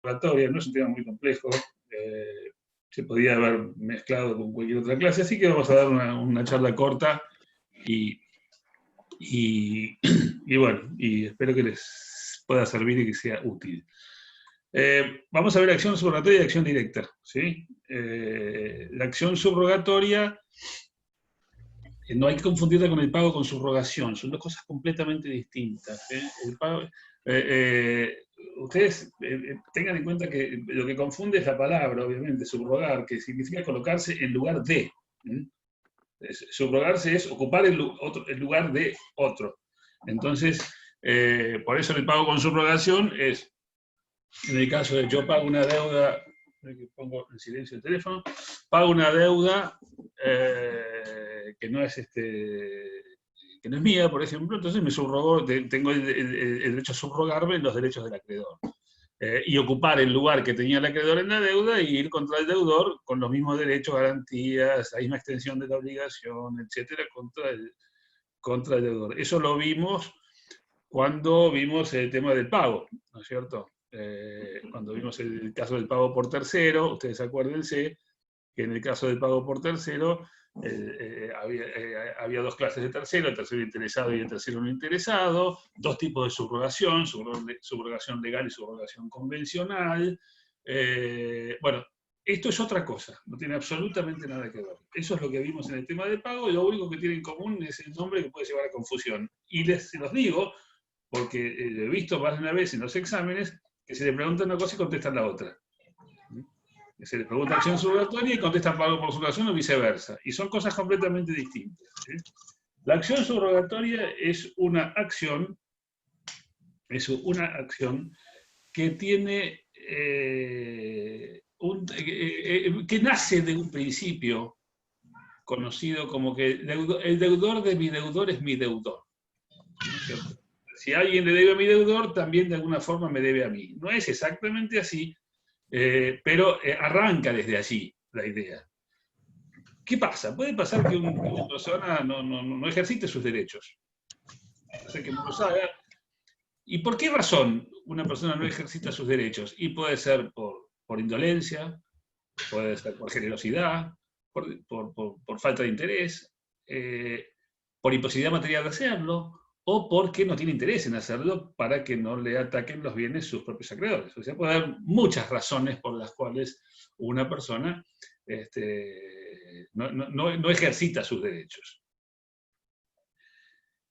no es un tema muy complejo, se podía haber mezclado con cualquier otra clase, así que vamos a dar una charla corta y bueno, y espero que les pueda servir y que sea útil. Vamos a ver acción subrogatoria y acción directa, ¿sí? La acción subrogatoria no hay que confundirla con el pago con subrogación, son dos cosas completamente distintas. El pago, ustedes tengan en cuenta que lo que confunde es la palabra, obviamente, subrogar, que significa colocarse en lugar de. Subrogarse es ocupar el lugar de otro. Entonces, por eso el pago con subrogación es, en el caso de yo pago una deuda, pongo en silencio el teléfono, pago una deuda que no es mía, por ejemplo, entonces me subrogo, tengo el derecho a subrogarme en los derechos del acreedor. Y ocupar el lugar que tenía el acreedor en la deuda y ir contra el deudor con los mismos derechos, garantías, la misma extensión de la obligación, etcétera, contra el deudor. Eso lo vimos cuando vimos el tema del pago, ¿no es cierto? Cuando vimos el caso del pago por tercero, ustedes acuérdense que en el caso del pago por tercero había dos clases de tercero, el tercero interesado y el tercero no interesado, dos tipos de subrogación, subrogación legal y subrogación convencional. Bueno, esto es otra cosa, no tiene absolutamente nada que ver. Eso es lo que vimos en el tema del pago, y lo único que tiene en común es el nombre que puede llevar a confusión. Y se los digo, porque lo he visto más de una vez en los exámenes, que se le pregunta una cosa y contestan la otra. Se les pregunta acción subrogatoria y contestan pago por subrogación o viceversa. Y son cosas completamente distintas. ¿Sí? La acción subrogatoria es una acción que tiene que nace de un principio conocido como que el deudor de mi deudor es mi deudor. ¿No es cierto? Si alguien le debe a mi deudor, también de alguna forma me debe a mí. No es exactamente así, pero arranca desde allí la idea. ¿Qué pasa? Puede pasar que una persona no ejercite sus derechos. Puede que no los haga. ¿Y por qué razón una persona no ejercita sus derechos? Y puede ser por indolencia, puede ser por generosidad, por falta de interés, por imposibilidad material de hacerlo, o porque no tiene interés en hacerlo para que no le ataquen los bienes sus propios acreedores. O sea, puede haber muchas razones por las cuales una persona no ejercita sus derechos.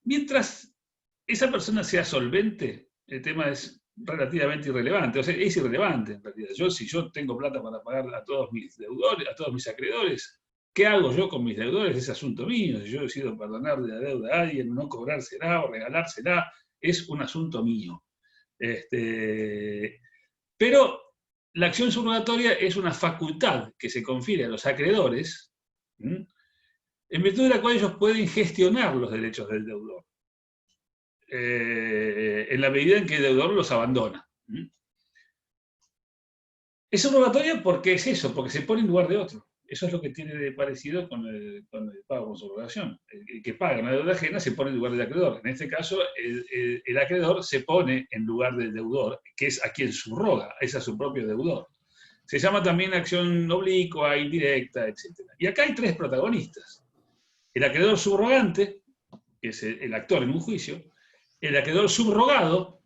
Mientras esa persona sea solvente, el tema es relativamente irrelevante. O sea, es irrelevante en realidad. Si yo tengo plata para pagar a todos mis deudores, a todos mis acreedores, ¿qué hago yo con mis deudores? Es asunto mío. Si yo decido perdonar de la deuda a alguien, no cobrársela o regalársela, es un asunto mío. Pero la acción subrogatoria es una facultad que se confiere a los acreedores, en virtud de la cual ellos pueden gestionar los derechos del deudor, en la medida en que el deudor los abandona. Es subrogatoria porque es eso, porque se pone en lugar de otro. Eso es lo que tiene de parecido con el pago con subrogación. El que paga una deuda ajena se pone en lugar del acreedor. En este caso, el acreedor se pone en lugar del deudor, que es a quien subroga, es a su propio deudor. Se llama también acción oblicua, indirecta, etc. Y acá hay tres protagonistas. El acreedor subrogante, que es el actor en un juicio, el acreedor subrogado,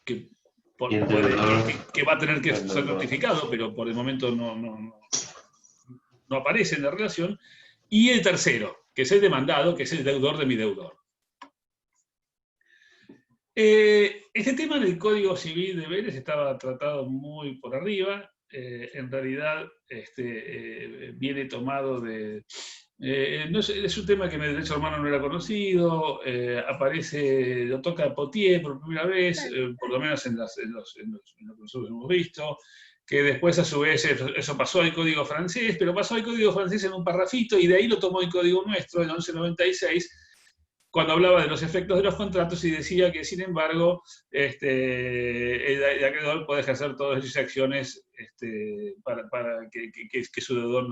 que va a tener que ser notificado, pero por el momento no aparece en la relación, y el tercero, que es el demandado, que es el deudor de mi deudor. Este tema en el Código Civil de Vélez estaba tratado muy por arriba. En realidad viene tomado de... no es un tema que en el derecho romano no era conocido, lo toca Potier por primera vez, por lo menos en lo que nosotros hemos visto, que después a su vez eso pasó al Código francés, pero pasó al Código francés en un parrafito y de ahí lo tomó el Código nuestro, el 1196, cuando hablaba de los efectos de los contratos y decía que, sin embargo, el acreedor puede ejercer todas esas acciones para que su deudor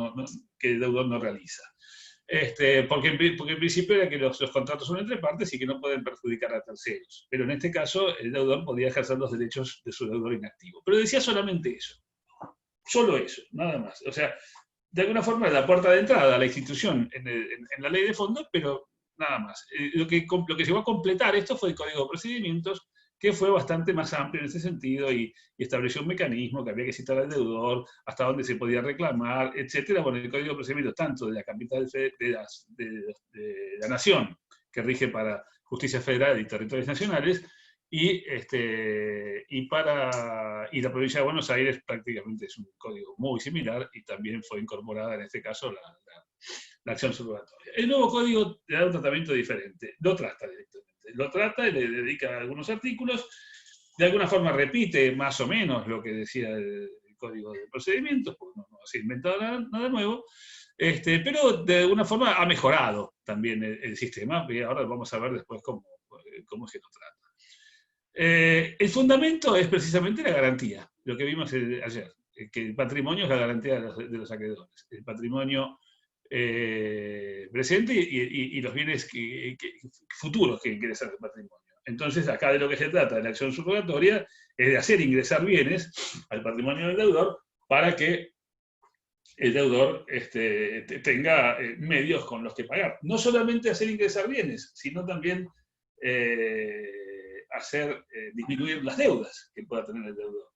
que el deudor no realiza. Porque en principio era que los contratos son entre partes y que no pueden perjudicar a terceros. Pero en este caso, el deudor podía ejercer los derechos de su deudor inactivo. Pero decía solamente eso. Solo eso, nada más. O sea, de alguna forma es la puerta de entrada a la institución en la ley de fondos, pero nada más. Lo que llegó a completar esto fue el Código de Procedimientos, que fue bastante más amplio en ese sentido y estableció un mecanismo que había que citar al deudor, hasta dónde se podía reclamar, etcétera. Bueno, el Código de Procedimientos, tanto de la capital de la nación, que rige para justicia federal y territorios nacionales, y la provincia de Buenos Aires prácticamente es un código muy similar y también fue incorporada en este caso la acción subrogatoria. El nuevo código le da un tratamiento diferente, lo trata directamente, lo trata y le dedica algunos artículos, de alguna forma repite más o menos lo que decía el código de procedimientos, porque no se ha inventado nada nuevo, pero de alguna forma ha mejorado también el sistema, y ahora vamos a ver después cómo se lo trata. El fundamento es precisamente la garantía, lo que vimos ayer, que el patrimonio es la garantía de los acreedores. El patrimonio presente y los bienes futuros que ingresan al patrimonio. Entonces, acá de lo que se trata de la acción subrogatoria es de hacer ingresar bienes al patrimonio del deudor para que el deudor tenga medios con los que pagar. No solamente hacer ingresar bienes, sino también hacer disminuir las deudas que pueda tener el deudor.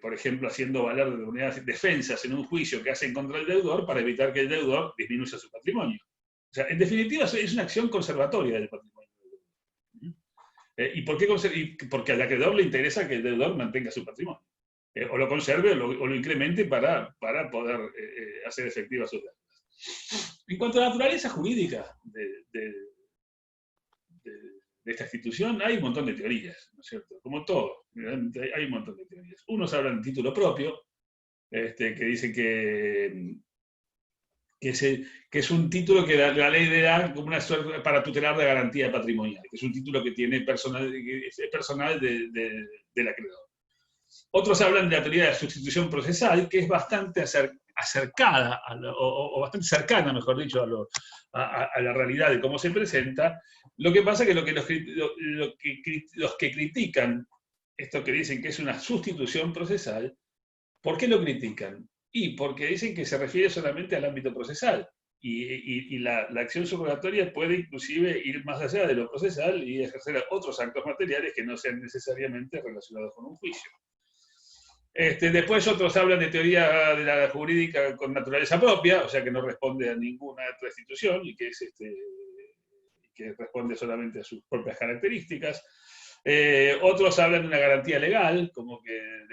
Por ejemplo, haciendo valer determinadas defensas en un juicio que hacen contra el deudor para evitar que el deudor disminuya su patrimonio. O sea, en definitiva, es una acción conservatoria del patrimonio del deudor. ¿Y por qué? Porque al acreedor le interesa que el deudor mantenga su patrimonio. O lo conserve o lo incremente para poder hacer efectivas sus deudas. En cuanto a la naturaleza jurídica de esta institución, hay un montón de teorías, ¿no es cierto? Como todo, hay un montón de teorías. Unos hablan de título propio, que dicen que es un título que la ley le da como una suerte para tutelar la garantía patrimonial, que es un título que tiene personal del acreedor. Otros hablan de la teoría de la sustitución procesal, que es bastante acercada, o bastante cercana, mejor dicho, a la realidad de cómo se presenta. Lo que pasa es que los que critican esto que dicen que es una sustitución procesal, ¿por qué lo critican? Y porque dicen que se refiere solamente al ámbito procesal. Y la acción subrogatoria puede inclusive ir más allá de lo procesal y ejercer otros actos materiales que no sean necesariamente relacionados con un juicio. Después otros hablan de teoría de la jurídica con naturaleza propia, o sea que no responde a ninguna otra institución y que responde solamente a sus propias características. Otros hablan de una garantía legal, como que el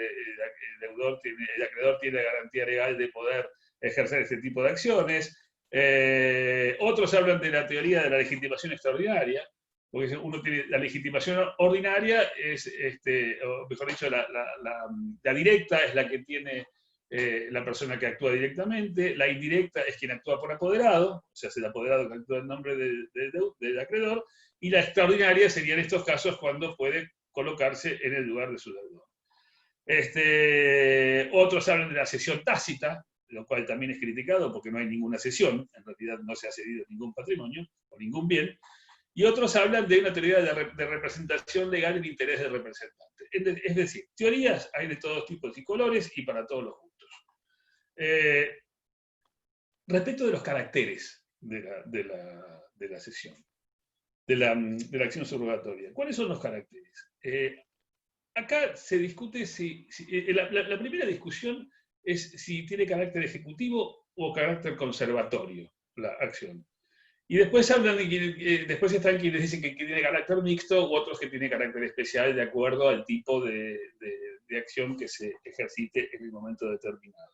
acreedor tiene garantía legal de poder ejercer este tipo de acciones. Otros hablan de la teoría de la legitimación extraordinaria, porque uno tiene la legitimación ordinaria, o mejor dicho, la directa es la que tiene la persona que actúa directamente, la indirecta es quien actúa por apoderado, o sea, es el apoderado que actúa en nombre del acreedor, y la extraordinaria sería en estos casos cuando puede colocarse en el lugar de su deudor. Otros hablan de la cesión tácita, lo cual también es criticado porque no hay ninguna cesión, en realidad no se ha cedido ningún patrimonio o ningún bien. Y otros hablan de una teoría de representación legal en interés del representante. Es decir, teorías hay de todos tipos y colores y para todos los gustos. Respecto de los caracteres de la sesión, de la acción subrogatoria, ¿cuáles son los caracteres? Acá se discute la primera discusión es si tiene carácter ejecutivo o carácter conservatorio la acción. Y después después están quienes dicen que tiene carácter mixto u otros que tiene carácter especial de acuerdo al tipo de acción que se ejercite en el momento determinado.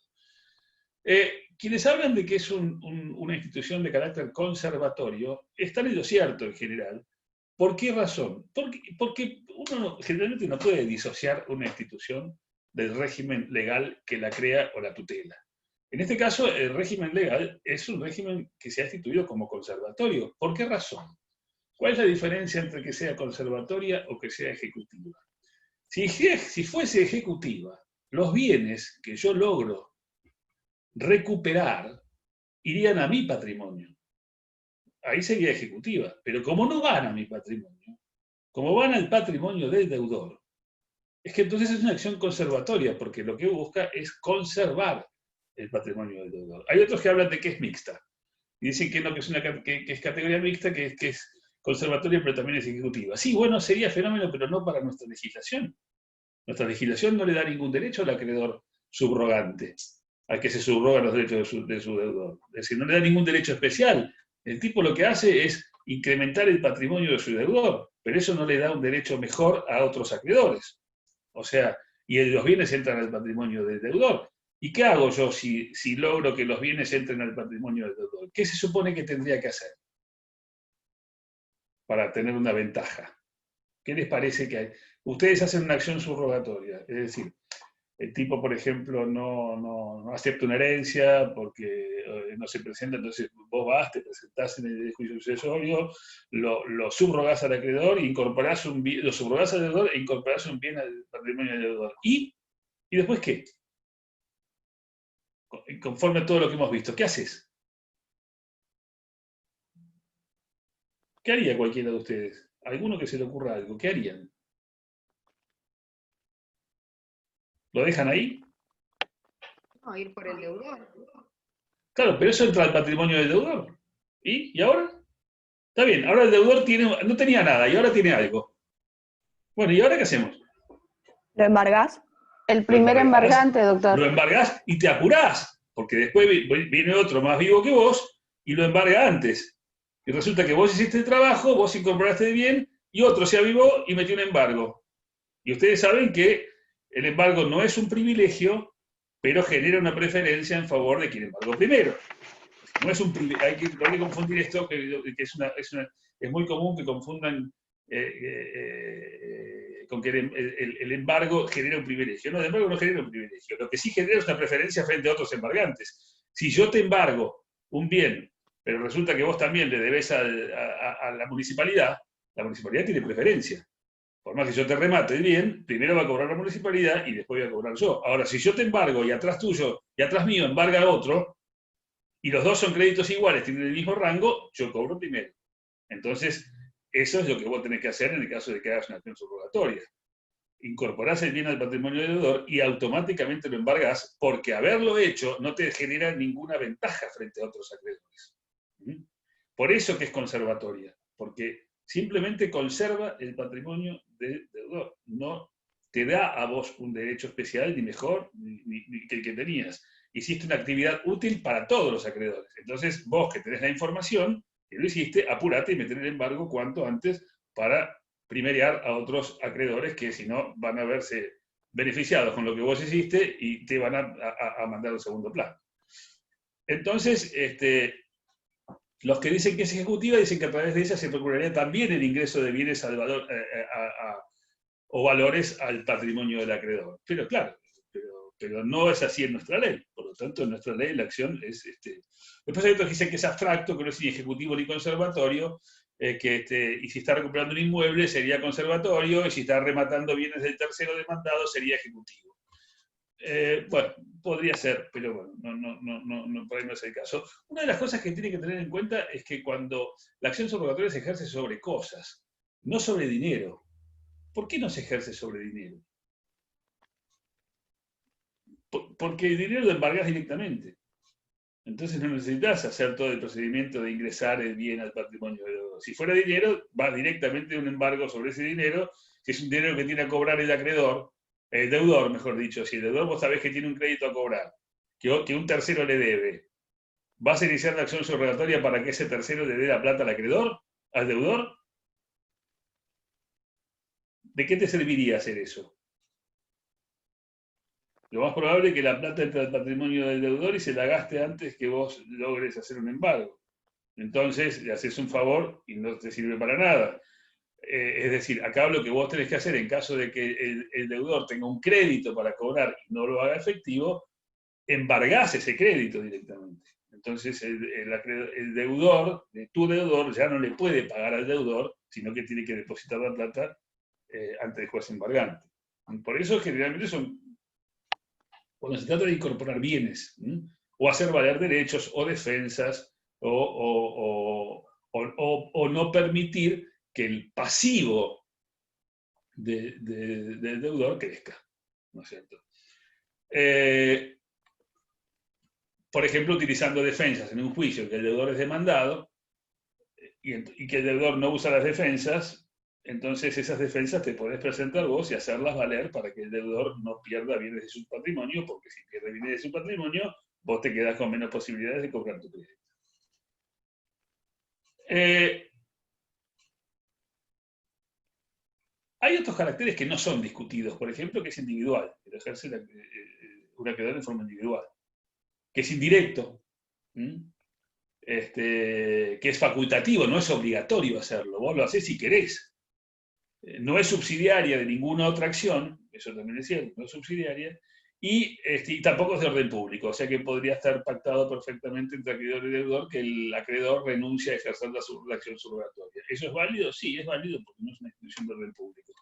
Quienes hablan de que es una institución de carácter conservatorio están en lo cierto en general. ¿Por qué razón? Porque uno generalmente no puede disociar una institución del régimen legal que la crea o la tutela. En este caso, el régimen legal es un régimen que se ha instituido como conservatorio. ¿Por qué razón? ¿Cuál es la diferencia entre que sea conservatoria o que sea ejecutiva? Si fuese ejecutiva, los bienes que yo logro recuperar irían a mi patrimonio. Ahí sería ejecutiva. Pero como no van a mi patrimonio, como van al patrimonio del deudor, es que entonces es una acción conservatoria, porque lo que busca es conservar el patrimonio del deudor. Hay otros que hablan de que es mixta, y dicen que no, que es categoría mixta, que es conservatoria, pero también es ejecutiva. Sí, bueno, sería fenómeno, pero no para nuestra legislación. Nuestra legislación no le da ningún derecho al acreedor subrogante, al que se subrogan los derechos de su deudor. Es decir, no le da ningún derecho especial. El tipo lo que hace es incrementar el patrimonio de su deudor, pero eso no le da un derecho mejor a otros acreedores. O sea, y los bienes entran al patrimonio del deudor. ¿Y qué hago yo si logro que los bienes entren al patrimonio del deudor? ¿Qué se supone que tendría que hacer para tener una ventaja? ¿Qué les parece que hay? Ustedes hacen una acción subrogatoria, es decir, el tipo, por ejemplo, no acepta una herencia porque no se presenta, entonces vos vas, te presentás en el juicio sucesorio, lo subrogás al acreedor, lo subrogás al deudor e incorporás un bien al patrimonio del deudor. ¿Y después qué? Conforme a todo lo que hemos visto, ¿qué haces? ¿Qué haría cualquiera de ustedes? ¿Alguno que se le ocurra algo? ¿Qué harían? ¿Lo dejan ahí? No, ir por el deudor. Claro, pero eso entra al patrimonio del deudor. ¿Y ahora? Está bien, ahora el deudor no tenía nada y ahora tiene algo. Bueno, ¿y ahora qué hacemos? ¿Lo embargás? El Lo primer embargás, embargante, doctor. lo embargás y te apurás, porque después viene otro más vivo que vos y lo embarga antes. Y resulta que vos hiciste el trabajo, vos incorporaste el bien y otro se avivó y metió un embargo. Y ustedes saben que el embargo no es un privilegio, pero genera una preferencia en favor de quien embargó primero. No es un privilegio, no hay que confundir esto, que es muy común que confundan con que el embargo genera un privilegio. No, el embargo no genera un privilegio. Lo que sí genera es una preferencia frente a otros embargantes. Si yo te embargo un bien, pero resulta que vos también le debes a la municipalidad tiene preferencia. Por más que yo te remate el bien, primero va a cobrar la municipalidad y después voy a cobrar yo. Ahora, si yo te embargo y atrás tuyo y atrás mío embarga otro, y los dos son créditos iguales, tienen el mismo rango, yo cobro primero. Entonces, eso es lo que vos tenés que hacer en el caso de que hagas una acción subrogatoria. Incorporás el bien al patrimonio del deudor y automáticamente lo embargás, porque haberlo hecho no te genera ninguna ventaja frente a otros acreedores. Por eso que es conservatoria, porque simplemente conserva el patrimonio del deudor. No te da a vos un derecho especial, ni mejor, ni que el que tenías. Hiciste una actividad útil para todos los acreedores. Entonces, vos que tenés la información, que lo hiciste, apurate y meter el embargo cuanto antes para primerear a otros acreedores que si no van a verse beneficiados con lo que vos hiciste y te van a mandar al segundo plano. Entonces, los que dicen que es ejecutiva dicen que a través de ella se procuraría también el ingreso de bienes o valores al patrimonio del acreedor. Pero claro, pero no es así en nuestra ley. Por lo tanto, en nuestra ley la acción es... Después hay otros que dicen que es abstracto, que no es ni ejecutivo ni conservatorio, y si está recuperando un inmueble sería conservatorio, y si está rematando bienes del tercero demandado sería ejecutivo. Bueno, podría ser, pero bueno, por ahí no es el caso. Una de las cosas que tiene que tener en cuenta es que cuando la acción subrogatoria se ejerce sobre cosas, no sobre dinero. ¿Por qué no se ejerce sobre dinero? Porque el dinero lo embargas directamente. Entonces no necesitas hacer todo el procedimiento de ingresar el bien al patrimonio del deudor. Si fuera dinero, va directamente un embargo sobre ese dinero, que es un dinero que tiene a cobrar el acreedor, el deudor, mejor dicho. Si el deudor vos sabés que tiene un crédito a cobrar, que un tercero le debe, ¿vas a iniciar la acción subrogatoria para que ese tercero le dé la plata al acreedor, al deudor? ¿De qué te serviría hacer eso? Lo más probable es que la plata entre al patrimonio del deudor y se la gaste antes que vos logres hacer un embargo. Entonces le haces un favor y no te sirve para nada. Es decir, acá lo que vos tenés que hacer en caso de que el deudor tenga un crédito para cobrar y no lo haga efectivo, embargás ese crédito directamente. Entonces el deudor, tu deudor, ya no le puede pagar al deudor, sino que tiene que depositar la plata ante el juez embargante. Por eso generalmente cuando se trata de incorporar bienes o hacer valer derechos o defensas, o no permitir que el pasivo del deudor crezca, ¿no es cierto? Por ejemplo, utilizando defensas en un juicio que el deudor es demandado y que el deudor no usa las defensas, entonces esas defensas te podés presentar vos y hacerlas valer para que el deudor no pierda bienes de su patrimonio, porque si pierde bienes de su patrimonio, vos te quedás con menos posibilidades de cobrar tu crédito. Hay otros caracteres que no son discutidos, por ejemplo, que es individual, que lo ejerce un acreedor en forma individual, que es indirecto, que es facultativo, no es obligatorio hacerlo, vos lo hacés si querés. No es subsidiaria de ninguna otra acción, eso también es cierto, no es subsidiaria, y tampoco es de orden público, o sea que podría estar pactado perfectamente entre acreedor y deudor que el acreedor renuncia a ejercer la acción subrogatoria. ¿Eso es válido? Sí, es válido porque no es una institución de orden público.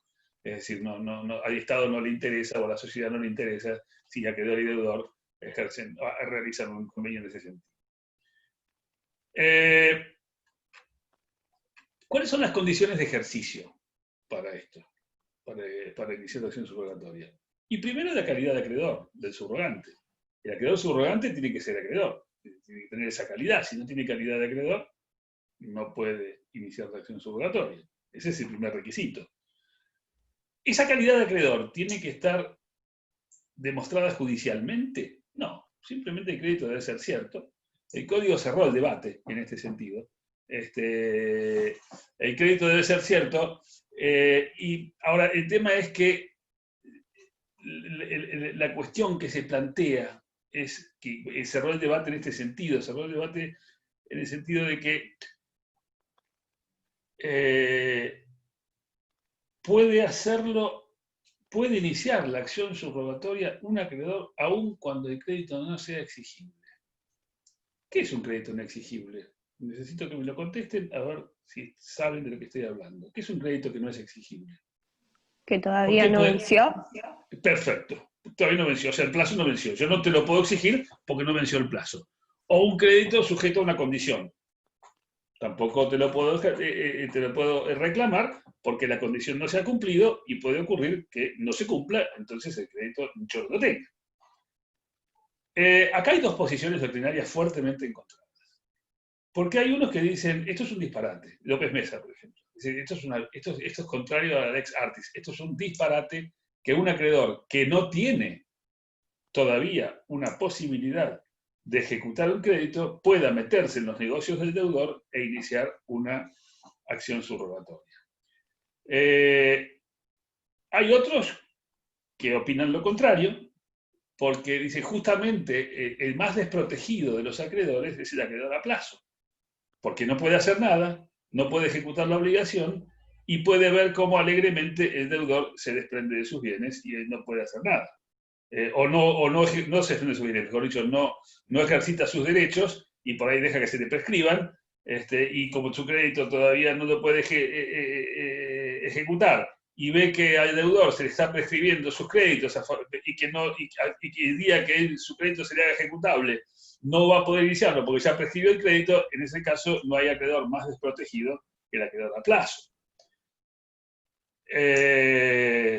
Es decir, al Estado no le interesa o a la sociedad no le interesa si acreedor y deudor realizan un convenio en ese sentido. ¿Cuáles son las condiciones de ejercicio para esto, para iniciar la acción subrogatoria? Y primero la calidad de acreedor, del subrogante. El acreedor subrogante tiene que ser acreedor, tiene que tener esa calidad. Si no tiene calidad de acreedor, no puede iniciar la acción subrogatoria. Ese es el primer requisito. ¿Esa calidad de acreedor tiene que estar demostrada judicialmente? No, simplemente el crédito debe ser cierto. El código cerró el debate en este sentido. El crédito debe ser cierto. Y ahora el tema es que la cuestión que se plantea es que cerró el debate en este sentido, cerró el debate en el sentido de que puede iniciar la acción subrogatoria un acreedor aun cuando el crédito no sea exigible. ¿Qué es un crédito no exigible? Necesito que me lo contesten a ver si saben de lo que estoy hablando. ¿Qué es un crédito que no es exigible? Que todavía no venció. Perfecto. Todavía no venció. O sea, el plazo no venció. Yo no te lo puedo exigir porque no venció el plazo. O un crédito sujeto a una condición. Tampoco te lo puedo reclamar porque la condición no se ha cumplido y puede ocurrir que no se cumpla, entonces el crédito yo no lo tenga. Acá hay dos posiciones doctrinarias fuertemente encontradas. Porque hay unos que dicen, esto es un disparate. López Mesa, por ejemplo. Dice, esto es contrario a la lex artis. Esto es un disparate que un acreedor que no tiene todavía una posibilidad de ejecutar un crédito pueda meterse en los negocios del deudor e iniciar una acción subrogatoria. Hay otros que opinan lo contrario, porque dice justamente el más desprotegido de los acreedores es el acreedor a plazo, porque no puede hacer nada, no puede ejecutar la obligación y puede ver cómo alegremente el deudor se desprende de sus bienes y él no puede hacer nada. O no se desprende de sus bienes, mejor dicho, no ejercita sus derechos y por ahí deja que se le prescriban, y como su crédito todavía no lo puede ejecutar y ve que al deudor se le está prescribiendo sus créditos y que el día que su crédito se le haga ejecutable no va a poder iniciarlo porque ya prescribió el crédito, en ese caso no hay acreedor más desprotegido que el acreedor a plazo.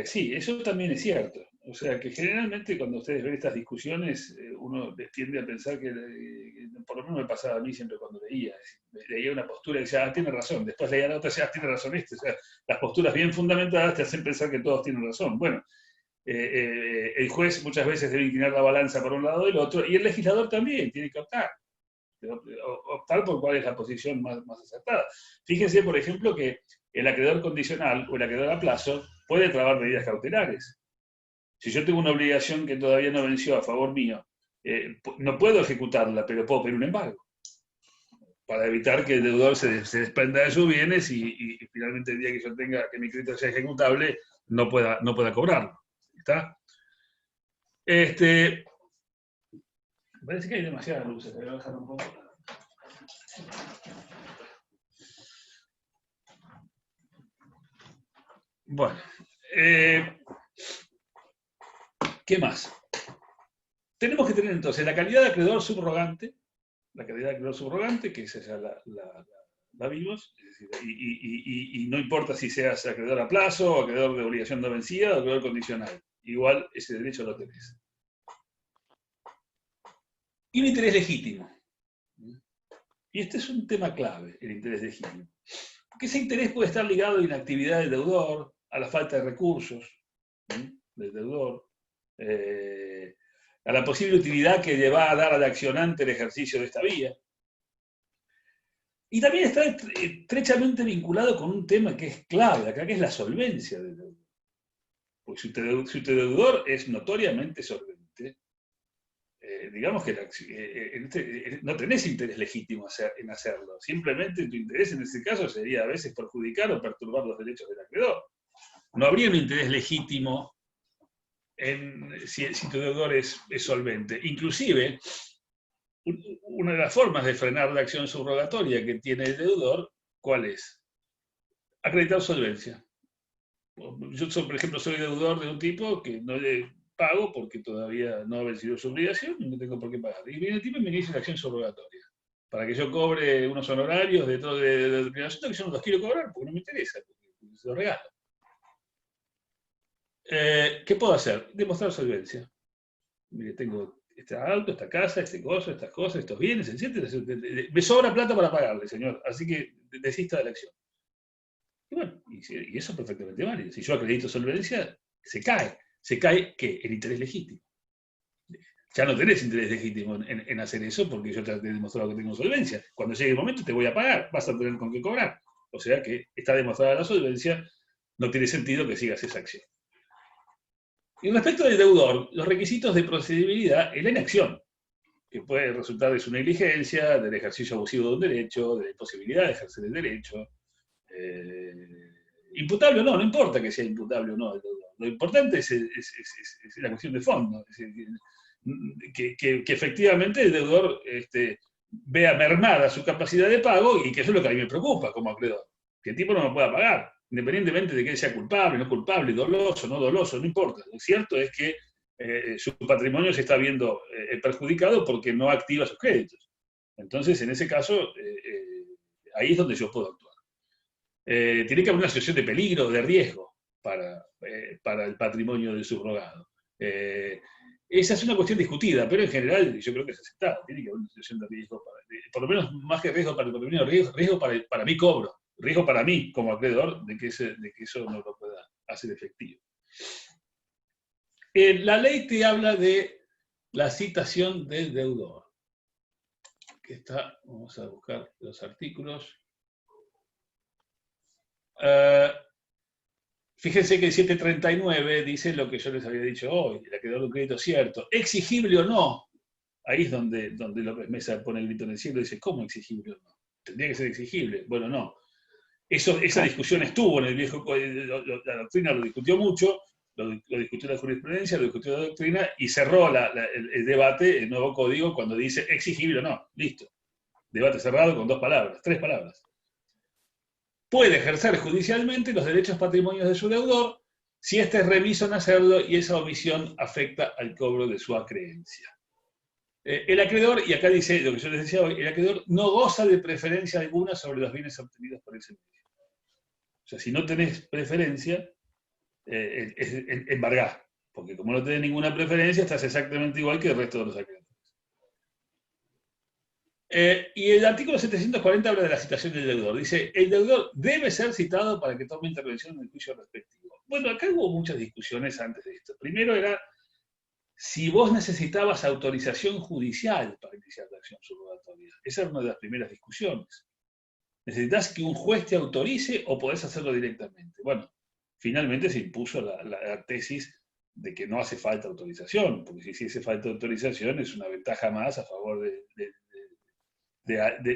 Sí, eso también es cierto. O sea, que generalmente cuando ustedes ven estas discusiones, uno tiende a pensar que, por lo menos me pasaba a mí siempre cuando leía una postura y decía, tiene razón, después leía la otra y decía, tiene razón este. O sea, las posturas bien fundamentadas te hacen pensar que todos tienen razón. Bueno, el juez muchas veces debe inclinar la balanza por un lado o del otro, y el legislador también tiene que optar por cuál es la posición más acertada. Fíjense, por ejemplo, que el acreedor condicional o el acreedor a plazo puede trabar medidas cautelares. Si yo tengo una obligación que todavía no venció a favor mío, no puedo ejecutarla, pero puedo pedir un embargo para evitar que el deudor se desprenda de sus bienes y finalmente el día que yo tenga que mi crédito sea ejecutable no pueda cobrarlo. ¿Está? Parece que hay demasiada luz, te voy a bajar un poco. Bueno, ¿qué más? tenemos que tener entonces la calidad de acreedor subrogante, que esa ya la vimos, es decir, y no importa si seas acreedor a plazo, o acreedor de obligación no vencida, o acreedor condicional, igual ese derecho lo tenés. Y un interés legítimo. Y este es un tema clave, el interés legítimo. Porque ese interés puede estar ligado a la inactividad del deudor, a la falta de recursos del deudor, a la posible utilidad que le va a dar al accionante el ejercicio de esta vía. Y también está estrechamente vinculado con un tema que es clave acá, que es la solvencia del deudor. Porque si tu deudor es notoriamente solvente, digamos que no tenés interés legítimo en hacerlo. Simplemente tu interés en ese caso sería a veces perjudicar o perturbar los derechos del acreedor. No habría un interés legítimo si tu deudor es solvente. Inclusive, una de las formas de frenar la acción subrogatoria que tiene el deudor, ¿cuál es? Acreditar solvencia. Yo, por ejemplo, soy deudor de un tipo que no le pago porque todavía no ha vencido su obligación y no tengo por qué pagar. Y viene el tipo y me inicia la acción subrogatoria. Para que yo cobre unos honorarios de determinado asunto que yo no los quiero cobrar porque no me interesa, porque se los regalo. ¿Qué puedo hacer? Demostrar solvencia. Mire, tengo este auto, esta casa, este coso, estas cosas, estos bienes, etc. Me sobra plata para pagarle, señor, así que desista de la acción. Y bueno, y eso es perfectamente válido. Si yo acredito solvencia, se cae. ¿Se cae qué? El interés legítimo. Ya no tenés interés legítimo en hacer eso porque yo te he demostrado que tengo solvencia. Cuando llegue el momento te voy a pagar, vas a tener con qué cobrar. O sea que está demostrada la solvencia, no tiene sentido que sigas esa acción. Y respecto del deudor, los requisitos de procedibilidad es la inacción, que puede resultar de su negligencia, del ejercicio abusivo de un derecho, de la imposibilidad de ejercer el derecho. Imputable o no, no importa que sea imputable o no el deudor. Lo importante es la cuestión de fondo. Es decir, que efectivamente el deudor vea mermada su capacidad de pago y que eso es lo que a mí me preocupa como acreedor. Que el tipo no me pueda pagar, independientemente de que él sea culpable, no culpable, doloso, no doloso, no importa. Lo cierto es que su patrimonio se está viendo perjudicado porque no activa sus créditos. Entonces, en ese caso, ahí es donde yo puedo actuar. Tiene que haber una situación de peligro, de riesgo para el patrimonio del subrogado. Esa es una cuestión discutida, pero en general yo creo que es aceptada. Tiene que haber una situación de riesgo, por lo menos más que riesgo para el patrimonio, riesgo para mi cobro, riesgo para mí como acreedor de que eso no lo pueda hacer efectivo. La ley te habla de la citación del deudor. Que está, vamos a buscar los artículos. Fíjense que el 739 dice lo que yo les había dicho hoy, el acreedor de un crédito cierto, exigible o no. Ahí es donde López Mesa pone el grito en el cielo y dice, ¿cómo exigible o no? Tendría que ser exigible. Bueno, no. Esa discusión estuvo en el viejo, la doctrina lo discutió mucho, lo discutió la jurisprudencia, lo discutió la doctrina y cerró el debate, el nuevo código, cuando dice exigible o no. Listo. Debate cerrado con 2 palabras, 3 palabras. Puede ejercer judicialmente los derechos patrimonios de su deudor si éste es remiso en hacerlo y esa omisión afecta al cobro de su acreencia. El acreedor, y acá dice lo que yo les decía hoy, el acreedor no goza de preferencia alguna sobre los bienes obtenidos por ese medio. O sea, si no tenés preferencia, embargás, porque como no tenés ninguna preferencia, estás exactamente igual que el resto de los acreedores. Y el artículo 740 habla de la citación del deudor. Dice, el deudor debe ser citado para que tome intervención en el juicio respectivo. Bueno, acá hubo muchas discusiones antes de esto. Primero era si vos necesitabas autorización judicial para iniciar la acción subrogatoria. Esa era una de las primeras discusiones. ¿Necesitas que un juez te autorice o podés hacerlo directamente? Bueno, finalmente se impuso la tesis de que no hace falta autorización, porque si hace falta autorización es una ventaja más a favor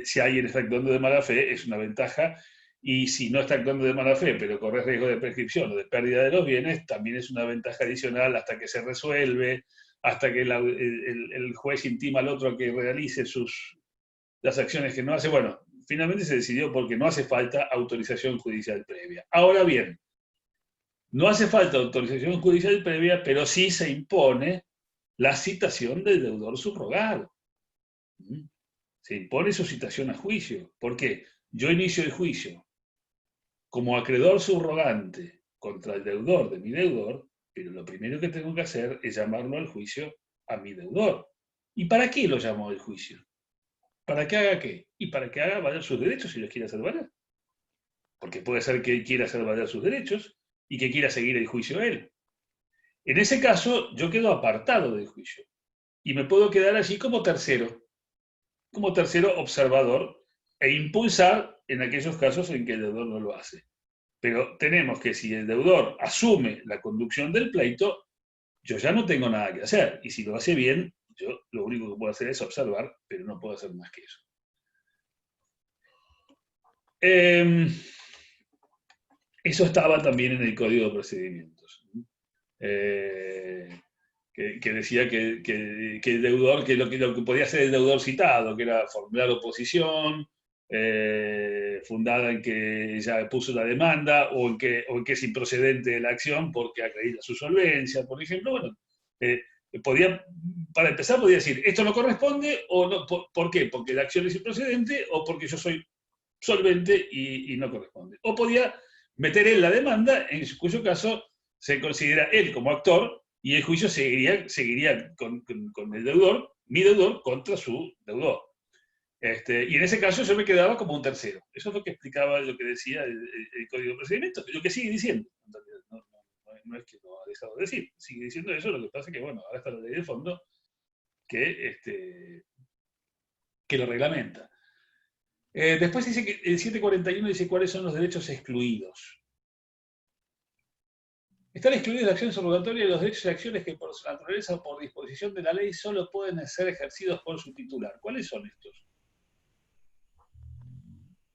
si alguien está actuando de mala fe, es una ventaja, y si no está actuando de mala fe, pero corre riesgo de prescripción o de pérdida de los bienes, también es una ventaja adicional hasta que se resuelve, hasta que el juez intima al otro a que realice las acciones que no hace. Bueno, finalmente se decidió porque no hace falta autorización judicial previa. Ahora bien, no hace falta autorización judicial previa, pero sí se impone la citación del deudor subrogado. Se impone su citación a juicio. ¿Por qué? Yo inicio el juicio como acreedor subrogante contra el deudor de mi deudor, pero lo primero que tengo que hacer es llamarlo al juicio a mi deudor. ¿Y para qué lo llamo al juicio? ¿Para que haga qué? Y para que haga valer sus derechos si los quiere hacer valer. Porque puede ser que él quiera hacer valer sus derechos y que quiera seguir el juicio a él. En ese caso, yo quedo apartado del juicio y me puedo quedar allí como tercero observador e impulsar en aquellos casos en que el deudor no lo hace. Pero tenemos que, si el deudor asume la conducción del pleito, yo ya no tengo nada que hacer. Y si lo hace bien, yo lo único que puedo hacer es observar, pero no puedo hacer más que eso. Eso estaba también en el Código de Procedimientos. Que decía que el deudor, que lo que podía hacer el deudor citado, que era formular oposición, fundada en que ya puso la demanda, o en que es improcedente la acción porque acredita su solvencia, por ejemplo, bueno, para empezar podía decir, esto no corresponde, o no, ¿por qué? Porque la acción es improcedente, o porque yo soy solvente y no corresponde. O podía meter él la demanda, en cuyo caso se considera él como actor, y el juicio seguiría con el deudor, mi deudor, contra su deudor. Y en ese caso yo me quedaba como un tercero. Eso es lo que explicaba, lo que decía el Código de Procedimientos, lo que sigue diciendo. No es que lo ha dejado de decir, sigue diciendo eso, lo que pasa es que, bueno, ahora está la ley de fondo que lo reglamenta. Después dice que el 741 dice cuáles son los derechos excluidos. Están excluidos la acción subrogatoria y los derechos y acciones que por su naturaleza o por disposición de la ley solo pueden ser ejercidos por su titular. ¿Cuáles son estos?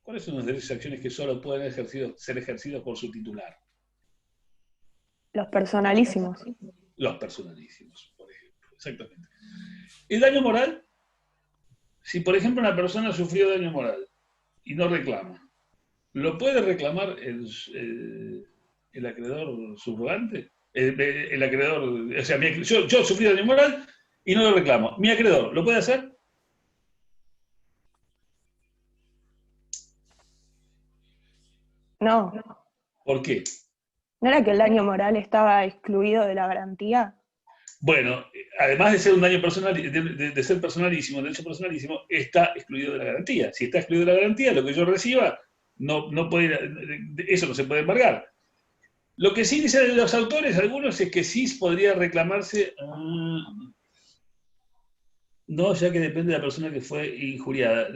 ¿Cuáles son los derechos y acciones que solo pueden ser ejercidos por su titular? Los personalísimos. Los personalísimos, por ejemplo. Exactamente. El daño moral, si por ejemplo una persona sufrió daño moral y no reclama, ¿lo puede reclamar el acreedor subrogante? El acreedor, o sea, yo sufrí daño moral y no lo reclamo. ¿Mi acreedor lo puede hacer? No. ¿Por qué? ¿No era que el daño moral estaba excluido de la garantía? Bueno, además de ser un daño personal, de ser personalísimo, derecho personalísimo, está excluido de la garantía. Si está excluido de la garantía, lo que yo reciba, no puede, eso no se puede embargar. Lo que sí dicen los autores, algunos, es que sí podría reclamarse, no, ya que depende de la persona que fue injuriada.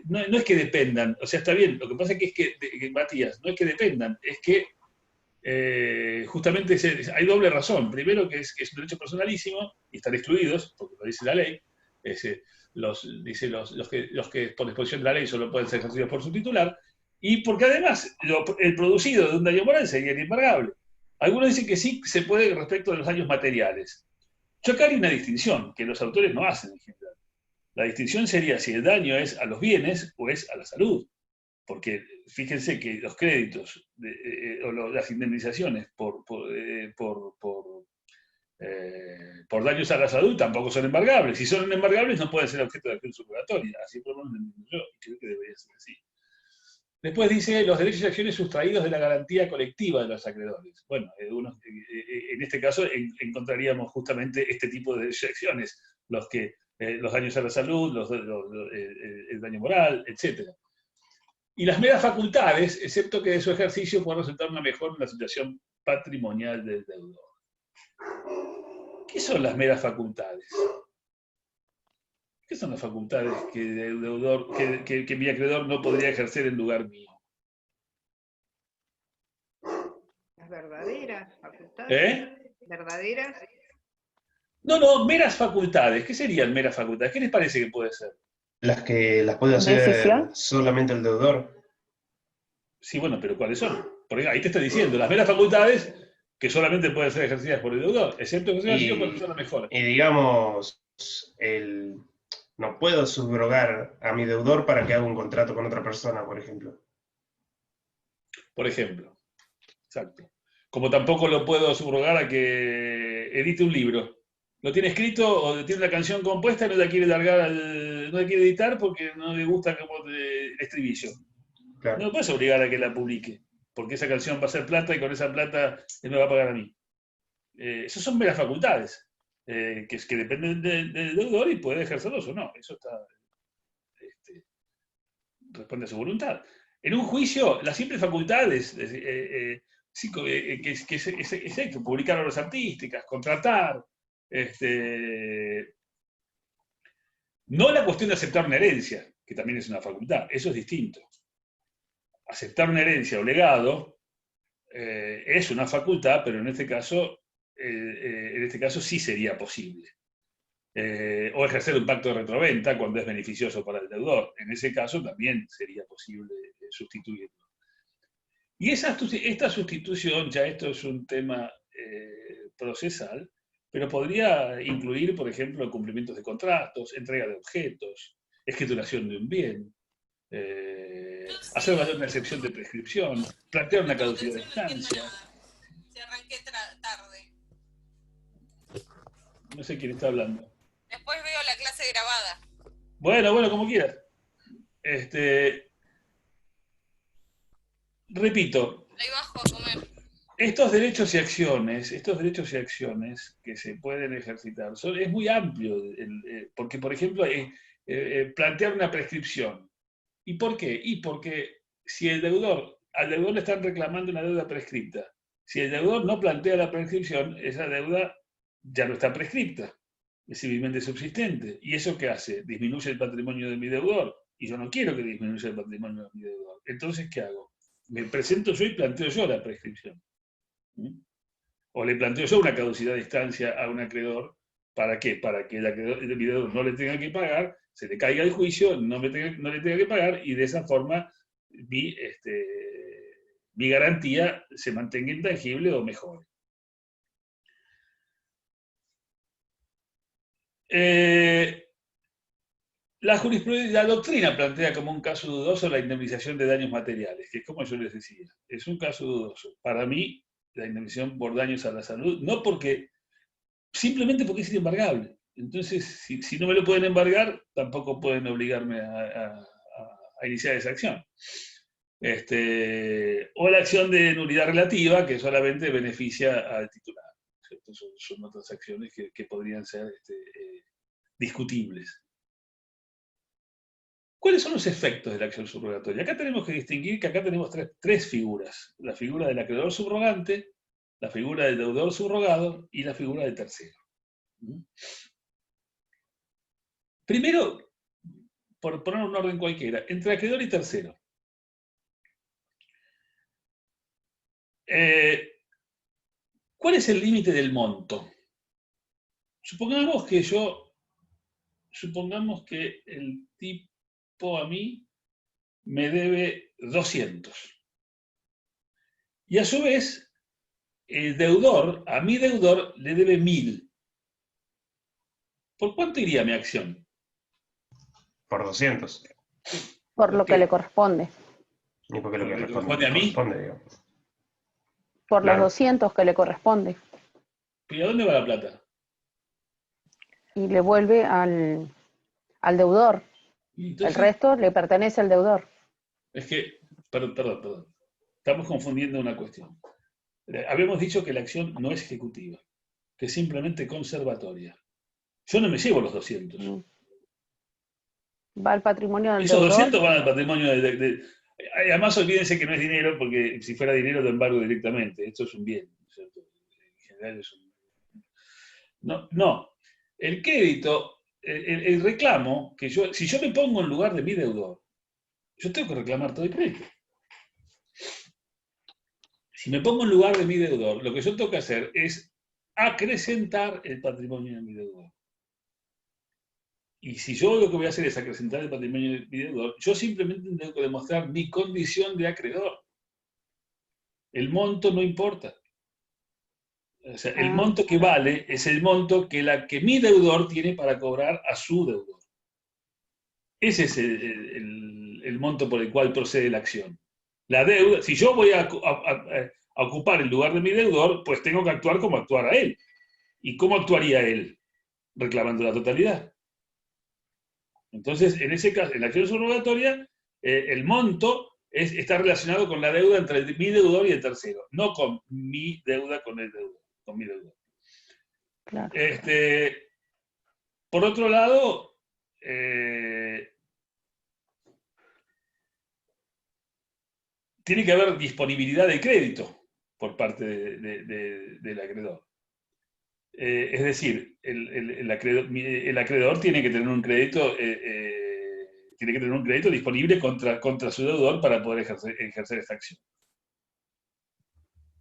No es que dependan, o sea, está bien, lo que pasa es que Matías, no es que dependan, es que justamente hay doble razón. Primero, que es un derecho personalísimo y están excluidos, porque lo dice la ley. Los que por disposición de la ley solo pueden ser ejercidos por su titular, y porque además el producido de un daño moral sería inembargable. Algunos dicen que sí se puede respecto de los daños materiales. Yo acá hay una distinción que los autores no hacen en general. La distinción sería si el daño es a los bienes o es a la salud. Porque fíjense que los créditos o las indemnizaciones por daños a la salud tampoco son embargables. Si son embargables no pueden ser objeto de acción subrogatoria. Así por lo menos yo, y creo que debería ser así. Después dice los derechos y acciones sustraídos de la garantía colectiva de los acreedores. Bueno, en este caso encontraríamos justamente este tipo de derechos y acciones, los daños a la salud, el daño moral, etc. Y las meras facultades, excepto que de su ejercicio puede resultar una mejora en la situación patrimonial del deudor. ¿Qué son las meras facultades? ¿Qué son las facultades que el deudor, que mi acreedor no podría ejercer en lugar mío? Las verdaderas facultades. ¿Verdaderas? No, meras facultades. ¿Qué serían meras facultades? ¿Qué les parece que puede ser? Las que las puede hacer ¿Decisión? solamente el deudor. Sí, bueno, pero ¿cuáles son? Porque ahí te está diciendo, las meras facultades que solamente pueden ser ejercidas por el deudor, excepto que sea sido por persona mejor. Y digamos, no puedo subrogar a mi deudor para que haga un contrato con otra persona, por ejemplo. Por ejemplo. Exacto. Como tampoco lo puedo subrogar a que edite un libro. lo tiene escrito o tiene una canción compuesta y no la quiere largar, no la quiere editar porque no le gusta como el estribillo. Claro. No lo puedes obligar a que la publique, porque esa canción va a ser plata y con esa plata él me va a pagar a mí. Esas son meras facultades, que dependen del deudor y puede ejercerlos o no. Eso responde a su voluntad. En un juicio, las simples facultades, que es esto, publicar obras artísticas, contratar, no la cuestión de aceptar una herencia, que también es una facultad, eso es distinto. Aceptar una herencia o legado es una facultad, pero en este caso sí sería posible. O ejercer un pacto de retroventa cuando es beneficioso para el deudor. En ese caso también sería posible sustituirlo. Y esta sustitución, ya esto es un tema procesal, pero podría incluir, por ejemplo, cumplimientos de contratos, entrega de objetos, escrituración de un bien, hacer valer una excepción de prescripción, plantear una caducidad de estancia. Si arranqué tarde. No sé quién está hablando. Después veo la clase grabada. Bueno, como quieras. Repito. Ahí bajo a comer. Estos derechos y acciones que se pueden ejercitar, es muy amplio, porque, por ejemplo, plantear una prescripción. ¿Y por qué? Y porque si al deudor le están reclamando una deuda prescripta, si el deudor no plantea la prescripción, esa deuda ya no está prescripta, es civilmente subsistente. ¿Y eso qué hace? Disminuye el patrimonio de mi deudor, y yo no quiero que disminuya el patrimonio de mi deudor. Entonces, ¿qué hago? Me presento yo y planteo yo la prescripción. O le planteo yo una caducidad de instancia a un acreedor. ¿Para qué? Para que el acreedor no le tenga que pagar, se le caiga el juicio, no le tenga que pagar, y de esa forma mi garantía se mantenga intangible o mejore. La doctrina plantea como un caso dudoso la indemnización de daños materiales, que es como yo les decía, es un caso dudoso. Para mí, la indemnización por daños a la salud, simplemente porque es inembargable. Entonces, si no me lo pueden embargar, tampoco pueden obligarme a iniciar esa acción. O la acción de nulidad relativa, que solamente beneficia al titular. Son otras acciones que podrían ser discutibles. ¿Cuáles son los efectos de la acción subrogatoria? Acá tenemos que distinguir que acá tenemos tres figuras. La figura del acreedor subrogante, la figura del deudor subrogado y la figura del tercero. Primero, por poner un orden cualquiera, entre acreedor y tercero. ¿Cuál es el límite del monto? Supongamos que el tipo a mí me debe 200. Y a su vez, el deudor, a mi deudor, le debe 1000. ¿Por cuánto iría mi acción? Por 200. Por lo que le corresponde. ¿Y por qué lo que ¿Le corresponde a mí? Por los 200 que le corresponde. ¿Y a dónde va la plata? Y le vuelve al deudor. Entonces, el resto le pertenece al deudor. Es que, perdón. Estamos confundiendo una cuestión. Habíamos dicho que la acción no es ejecutiva, que es simplemente conservatoria. Yo no me llevo los 200. Va al patrimonio del Esos deudor. 200 van al patrimonio Además, olvídense que no es dinero, porque si fuera dinero lo embargo directamente. Esto es un bien, ¿cierto? En general es un... No. El crédito, el reclamo, si yo me pongo en lugar de mi deudor, yo tengo que reclamar todo el crédito. Si me pongo en lugar de mi deudor, lo que yo tengo que hacer es acrecentar el patrimonio de mi deudor. Y si yo lo que voy a hacer es acrecentar el patrimonio de mi deudor, yo simplemente tengo que demostrar mi condición de acreedor. El monto no importa. O sea, el monto que vale es el monto que mi deudor tiene para cobrar a su deudor. Ese es el monto por el cual procede la acción. La deuda, si yo voy a ocupar el lugar de mi deudor, pues tengo que actuar como actuara él. ¿Y cómo actuaría él? reclamando la totalidad. Entonces, en ese caso, en la acción subrogatoria, el monto está relacionado con la deuda entre mi deudor y el tercero, no con mi deuda con el deudor, con mi deudor. Claro. Por otro lado, tiene que haber disponibilidad de crédito por parte del acreedor. Es decir, el acreedor tiene que tener un crédito, disponible contra su deudor para poder ejercer esta acción.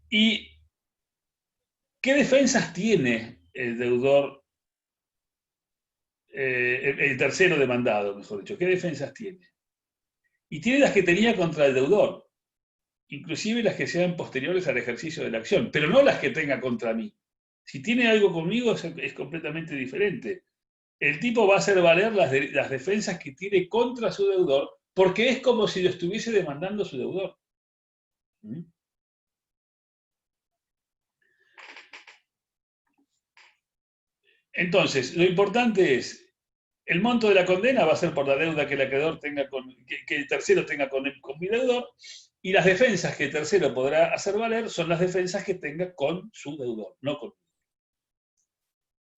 ¿Y qué defensas tiene el deudor, el tercero demandado, mejor dicho? ¿Qué defensas tiene? Y tiene las que tenía contra el deudor, inclusive las que sean posteriores al ejercicio de la acción, pero no las que tenga contra mí. Si tiene algo conmigo es completamente diferente. El tipo va a hacer valer las defensas que tiene contra su deudor, porque es como si lo estuviese demandando su deudor. ¿Mm? Entonces, lo importante es, el monto de la condena va a ser por la deuda que el acreedor tenga que el tercero tenga con mi deudor, y las defensas que el tercero podrá hacer valer son las defensas que tenga con su deudor, no conmigo.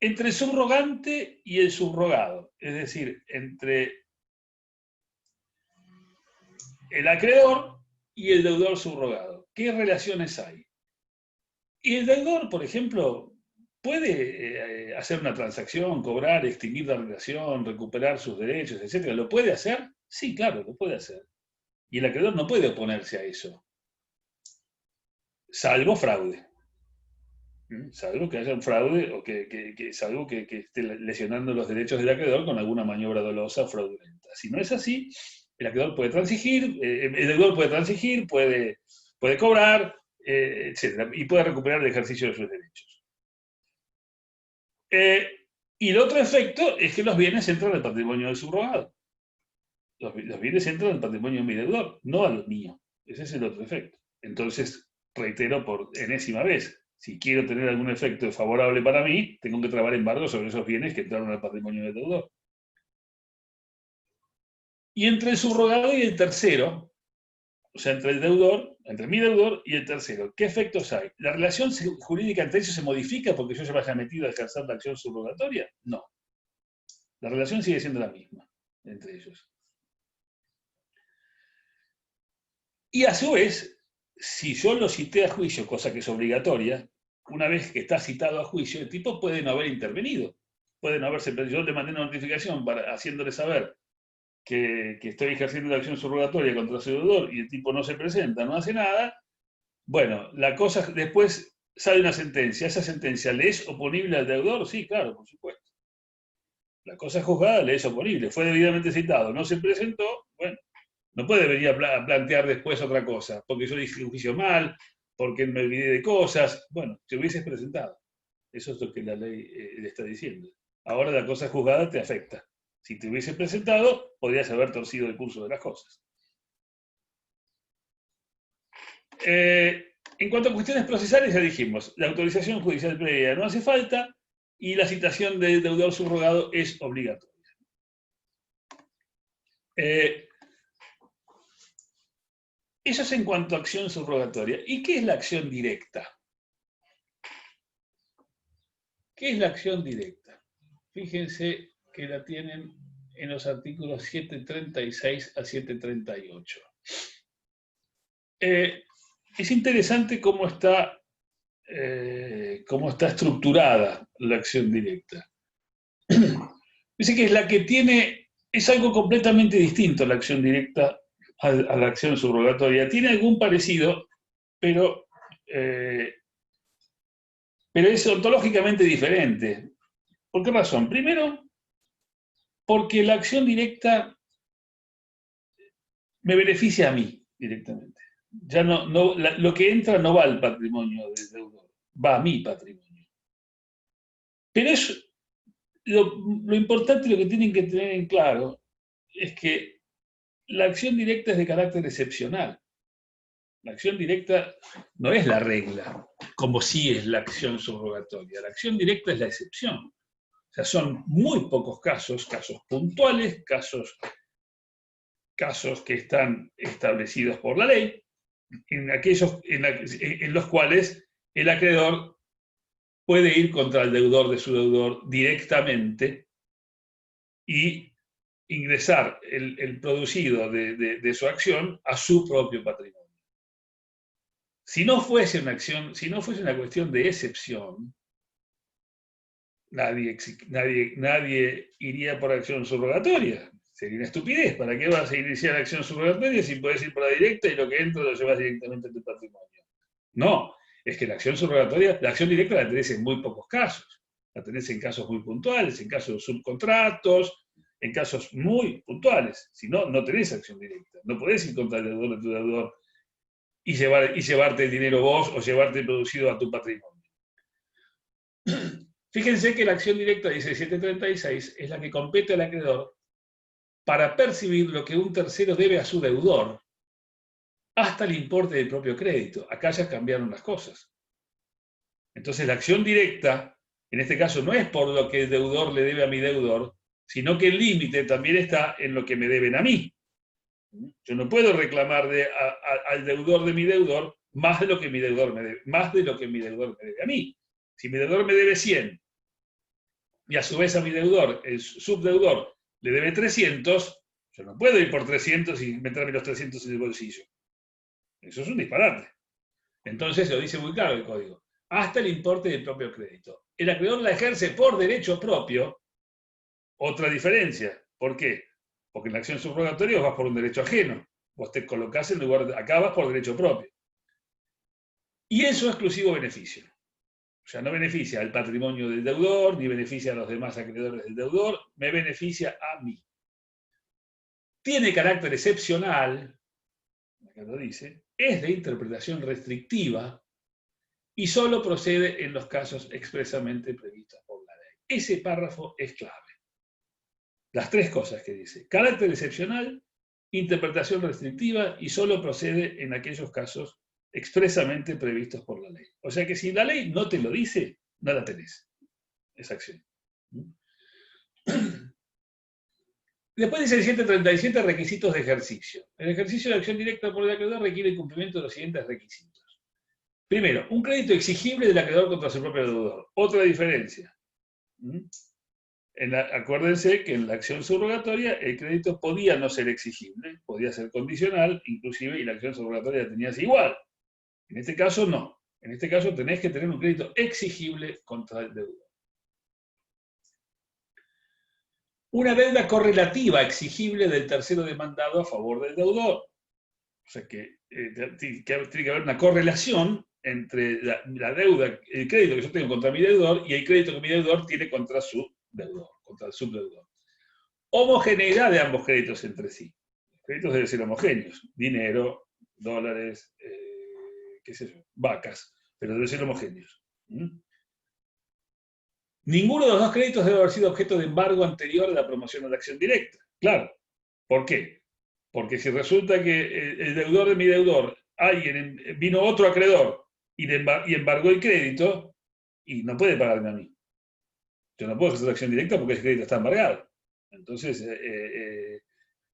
Entre el subrogante y el subrogado, es decir, entre el acreedor y el deudor subrogado, ¿qué relaciones hay? Y el deudor, por ejemplo, puede hacer una transacción, cobrar, extinguir la relación, recuperar sus derechos, etc. ¿Lo puede hacer? Sí, claro, lo puede hacer. Y el acreedor no puede oponerse a eso, salvo fraude. Salvo que haya un fraude o salvo que esté lesionando los derechos del acreedor con alguna maniobra dolosa o fraudulenta. Si no es así, el acreedor puede transigir, el deudor puede transigir, puede cobrar, etc. Y puede recuperar el ejercicio de sus derechos. Y el otro efecto es que los bienes entran al patrimonio del subrogado. Los bienes entran al patrimonio de mi deudor, no a los míos. Ese es el otro efecto. Entonces, reitero por enésima vez, si quiero tener algún efecto favorable para mí, tengo que trabar embargo sobre esos bienes que entraron al patrimonio del deudor. Y entre el subrogado y el tercero, o sea, entre mi deudor y el tercero, ¿qué efectos hay? ¿La relación jurídica entre ellos se modifica porque yo se me haya metido a ejercer la acción subrogatoria? No. La relación sigue siendo la misma entre ellos. Y a su vez, si yo lo cité a juicio, cosa que es obligatoria, una vez que está citado a juicio, el tipo puede no haber intervenido. Puede no haberse. Yo le mandé una notificación haciéndole saber que estoy ejerciendo la acción subrogatoria contra su deudor y el tipo no se presenta, no hace nada. Bueno, la cosa, después sale una sentencia. ¿Esa sentencia le es oponible al deudor? Sí, claro, por supuesto. La cosa juzgada le es oponible. Fue debidamente citado, no se presentó, bueno. No puede venir a plantear después otra cosa, porque yo dije un juicio mal, porque me olvidé de cosas. Bueno, te hubieses presentado. Eso es lo que la ley le está diciendo. Ahora la cosa juzgada te afecta. Si te hubieses presentado, podrías haber torcido el curso de las cosas. En cuanto a cuestiones procesales, ya dijimos, la autorización judicial previa no hace falta y la citación del deudor subrogado es obligatoria. Eso es en cuanto a acción subrogatoria. ¿Y qué es la acción directa? ¿Qué es la acción directa? Fíjense que la tienen en los artículos 736 a 738. Es interesante cómo está estructurada la acción directa. Dice que es la que tiene, es algo completamente distinto a la acción directa a la acción subrogatoria. Tiene algún parecido, pero es ontológicamente diferente. ¿Por qué razón? Primero, porque la acción directa me beneficia a mí directamente. Ya lo que entra no va al patrimonio del deudor, va a mi patrimonio. Pero lo importante, lo que tienen que tener en claro, es que la acción directa es de carácter excepcional. La acción directa no es la regla, como sí es la acción subrogatoria. La acción directa es la excepción. O sea, son muy pocos casos puntuales, casos que están establecidos por la ley, en los cuales el acreedor puede ir contra el deudor de su deudor directamente y ingresar el producido de su acción a su propio patrimonio. Si no fuese una cuestión de excepción, nadie iría por acción subrogatoria. Sería una estupidez. ¿Para qué vas a iniciar acción subrogatoria si puedes ir por la directa y lo que entra lo llevas directamente a tu patrimonio? No, es que la acción subrogatoria, la acción directa la tenés en muy pocos casos. La tenés en casos muy puntuales, en casos de subcontratos, en casos muy puntuales. Si no, no tenés acción directa. No podés ir contra el deudor de tu deudor y llevarte el dinero vos o llevarte el producido a tu patrimonio. Fíjense que la acción directa, dice 736, es la que compete al acreedor para percibir lo que un tercero debe a su deudor, hasta el importe del propio crédito. Acá ya cambiaron las cosas. Entonces la acción directa, en este caso, no es por lo que el deudor le debe a mi deudor, sino que el límite también está en lo que me deben a mí. Yo no puedo reclamar al deudor de mi deudor más de lo que mi deudor me debe, a mí. Si mi deudor me debe 100 y a su vez a mi deudor, el subdeudor, le debe 300, yo no puedo ir por 300 y meterme los 300 en el bolsillo. Eso es un disparate. Entonces lo dice muy claro el código. Hasta el importe del propio crédito. El acreedor la ejerce por derecho propio. Otra diferencia. ¿Por qué? Porque en la acción subrogatoria vos vas por un derecho ajeno. Vos te colocás en lugar de... Acá vas por derecho propio. Y en su exclusivo beneficio. O sea, no beneficia al patrimonio del deudor, ni beneficia a los demás acreedores del deudor, me beneficia a mí. Tiene carácter excepcional, acá lo dice, es de interpretación restrictiva y solo procede en los casos expresamente previstos por la ley. Ese párrafo es clave. Las tres cosas que dice: carácter excepcional, interpretación restrictiva y solo procede en aquellos casos expresamente previstos por la ley. O sea que si la ley no te lo dice, no la tenés, esa acción. Después dice el 737, requisitos de ejercicio. El ejercicio de acción directa por el acreedor requiere el cumplimiento de los siguientes requisitos. Primero, un crédito exigible del acreedor contra su propio deudor. Otra diferencia. Acuérdense que en la acción subrogatoria el crédito podía no ser exigible, podía ser condicional, inclusive, y la acción subrogatoria la tenías igual. En este caso no. En este caso tenés que tener un crédito exigible contra el deudor. Una deuda correlativa exigible del tercero demandado a favor del deudor. O sea que tiene que haber una correlación entre la deuda, el crédito que yo tengo contra mi deudor y el crédito que mi deudor tiene contra su deudor, contra el subdeudor. Homogeneidad de ambos créditos entre sí. Los créditos deben ser homogéneos. Dinero, dólares, qué sé yo, vacas, pero deben ser homogéneos. Ninguno de los dos créditos debe haber sido objeto de embargo anterior a la promoción de la acción directa. Claro. ¿Por qué? Porque si resulta que el deudor de mi deudor, vino otro acreedor y embargó el crédito, y no puede pagarme a mí. Yo no puedo hacer la acción directa porque ese crédito está embargado. Entonces,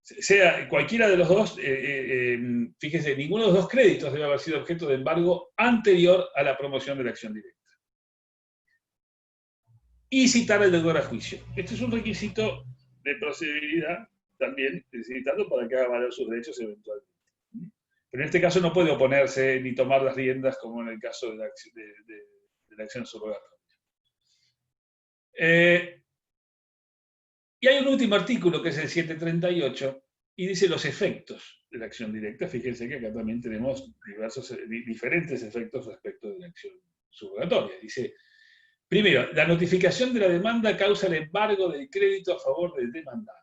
sea cualquiera de los dos, fíjese, ninguno de los dos créditos debe haber sido objeto de embargo anterior a la promoción de la acción directa. Y citar al deudor a juicio. Este es un requisito de procedibilidad también, citarlo para que haga valer sus derechos eventualmente. Pero en este caso no puede oponerse ni tomar las riendas como en el caso de la acción subrogatoria. Y hay un último artículo que es el 738 y dice los efectos de la acción directa. Fíjense que acá también tenemos diferentes efectos respecto de la acción subrogatoria. Dice: primero, la notificación de la demanda causa el embargo del crédito a favor del demandante.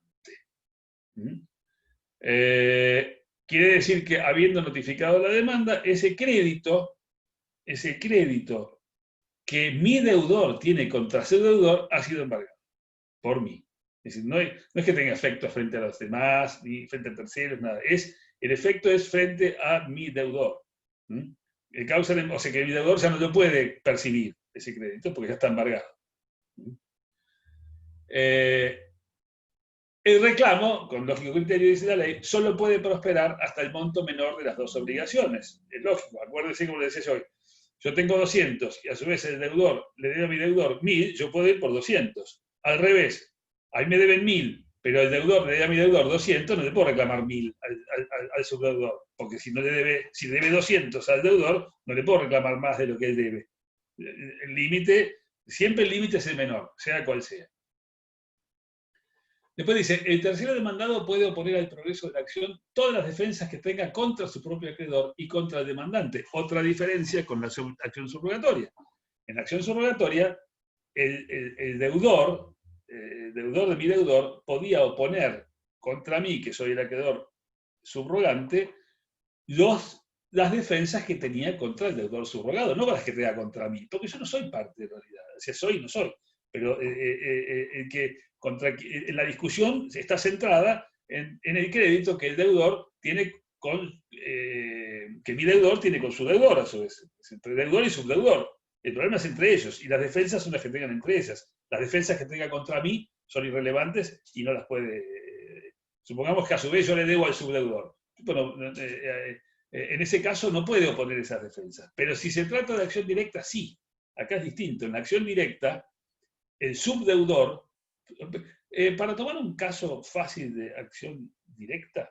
Quiere decir que, habiendo notificado la demanda, ese crédito que mi deudor tiene contra su deudor ha sido embargado por mí. Es decir, no es que tenga efecto frente a los demás, ni frente a terceros, nada. El efecto es frente a mi deudor. O sea que mi deudor ya no lo puede percibir ese crédito porque ya está embargado. El reclamo, con lógico criterio, dice la ley, solo puede prosperar hasta el monto menor de las dos obligaciones. Es lógico, acuérdense como le decía yo hoy. Yo tengo 200 y a su vez el deudor le debe a mi deudor 1000, yo puedo ir por 200. Al revés, a mí me deben 1000, pero el deudor le debe a mi deudor 200, no le puedo reclamar 1000 al subdeudor, porque si debe 200 al deudor, no le puedo reclamar más de lo que él debe. El límite, siempre el límite es el menor, sea cual sea. Después dice, el tercero demandado puede oponer al progreso de la acción todas las defensas que tenga contra su propio acreedor y contra el demandante. Otra diferencia con la acción subrogatoria. En la acción subrogatoria, el deudor de mi deudor, podía oponer contra mí, que soy el acreedor subrogante, las defensas que tenía contra el deudor subrogado, no las que tenga contra mí, porque yo no soy parte de realidad. O sea, soy y no soy. Pero la discusión está centrada en el crédito que el deudor tiene que mi deudor tiene con su deudor, a su vez. Es entre deudor y subdeudor. El problema es entre ellos, y las defensas son las que tengan entre ellas. Las defensas que tenga contra mí son irrelevantes y no las puede... supongamos que a su vez yo le debo al subdeudor. Bueno, en ese caso no puede oponer esas defensas. Pero si se trata de acción directa, sí. Acá es distinto. En la acción directa, el subdeudor, para tomar un caso fácil de acción directa,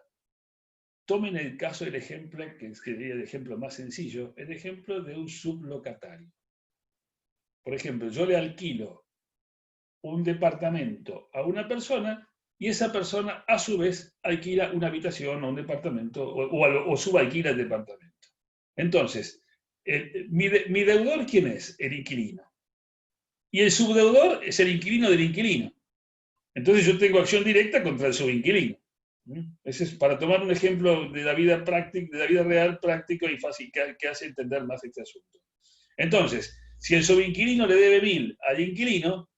tomen el caso del ejemplo, que sería el ejemplo más sencillo, el ejemplo de un sublocatario. Por ejemplo, yo le alquilo un departamento a una persona y esa persona a su vez alquila una habitación o un departamento o subalquila el departamento. Entonces, mi deudor, ¿quién es? El inquilino. Y el subdeudor es el inquilino del inquilino. Entonces yo tengo acción directa contra el subinquilino. Ese es para tomar un ejemplo de la vida práctica, de la vida real, práctico y fácil, que hace entender más este asunto. Entonces, si el subinquilino le debe 1000 al inquilino,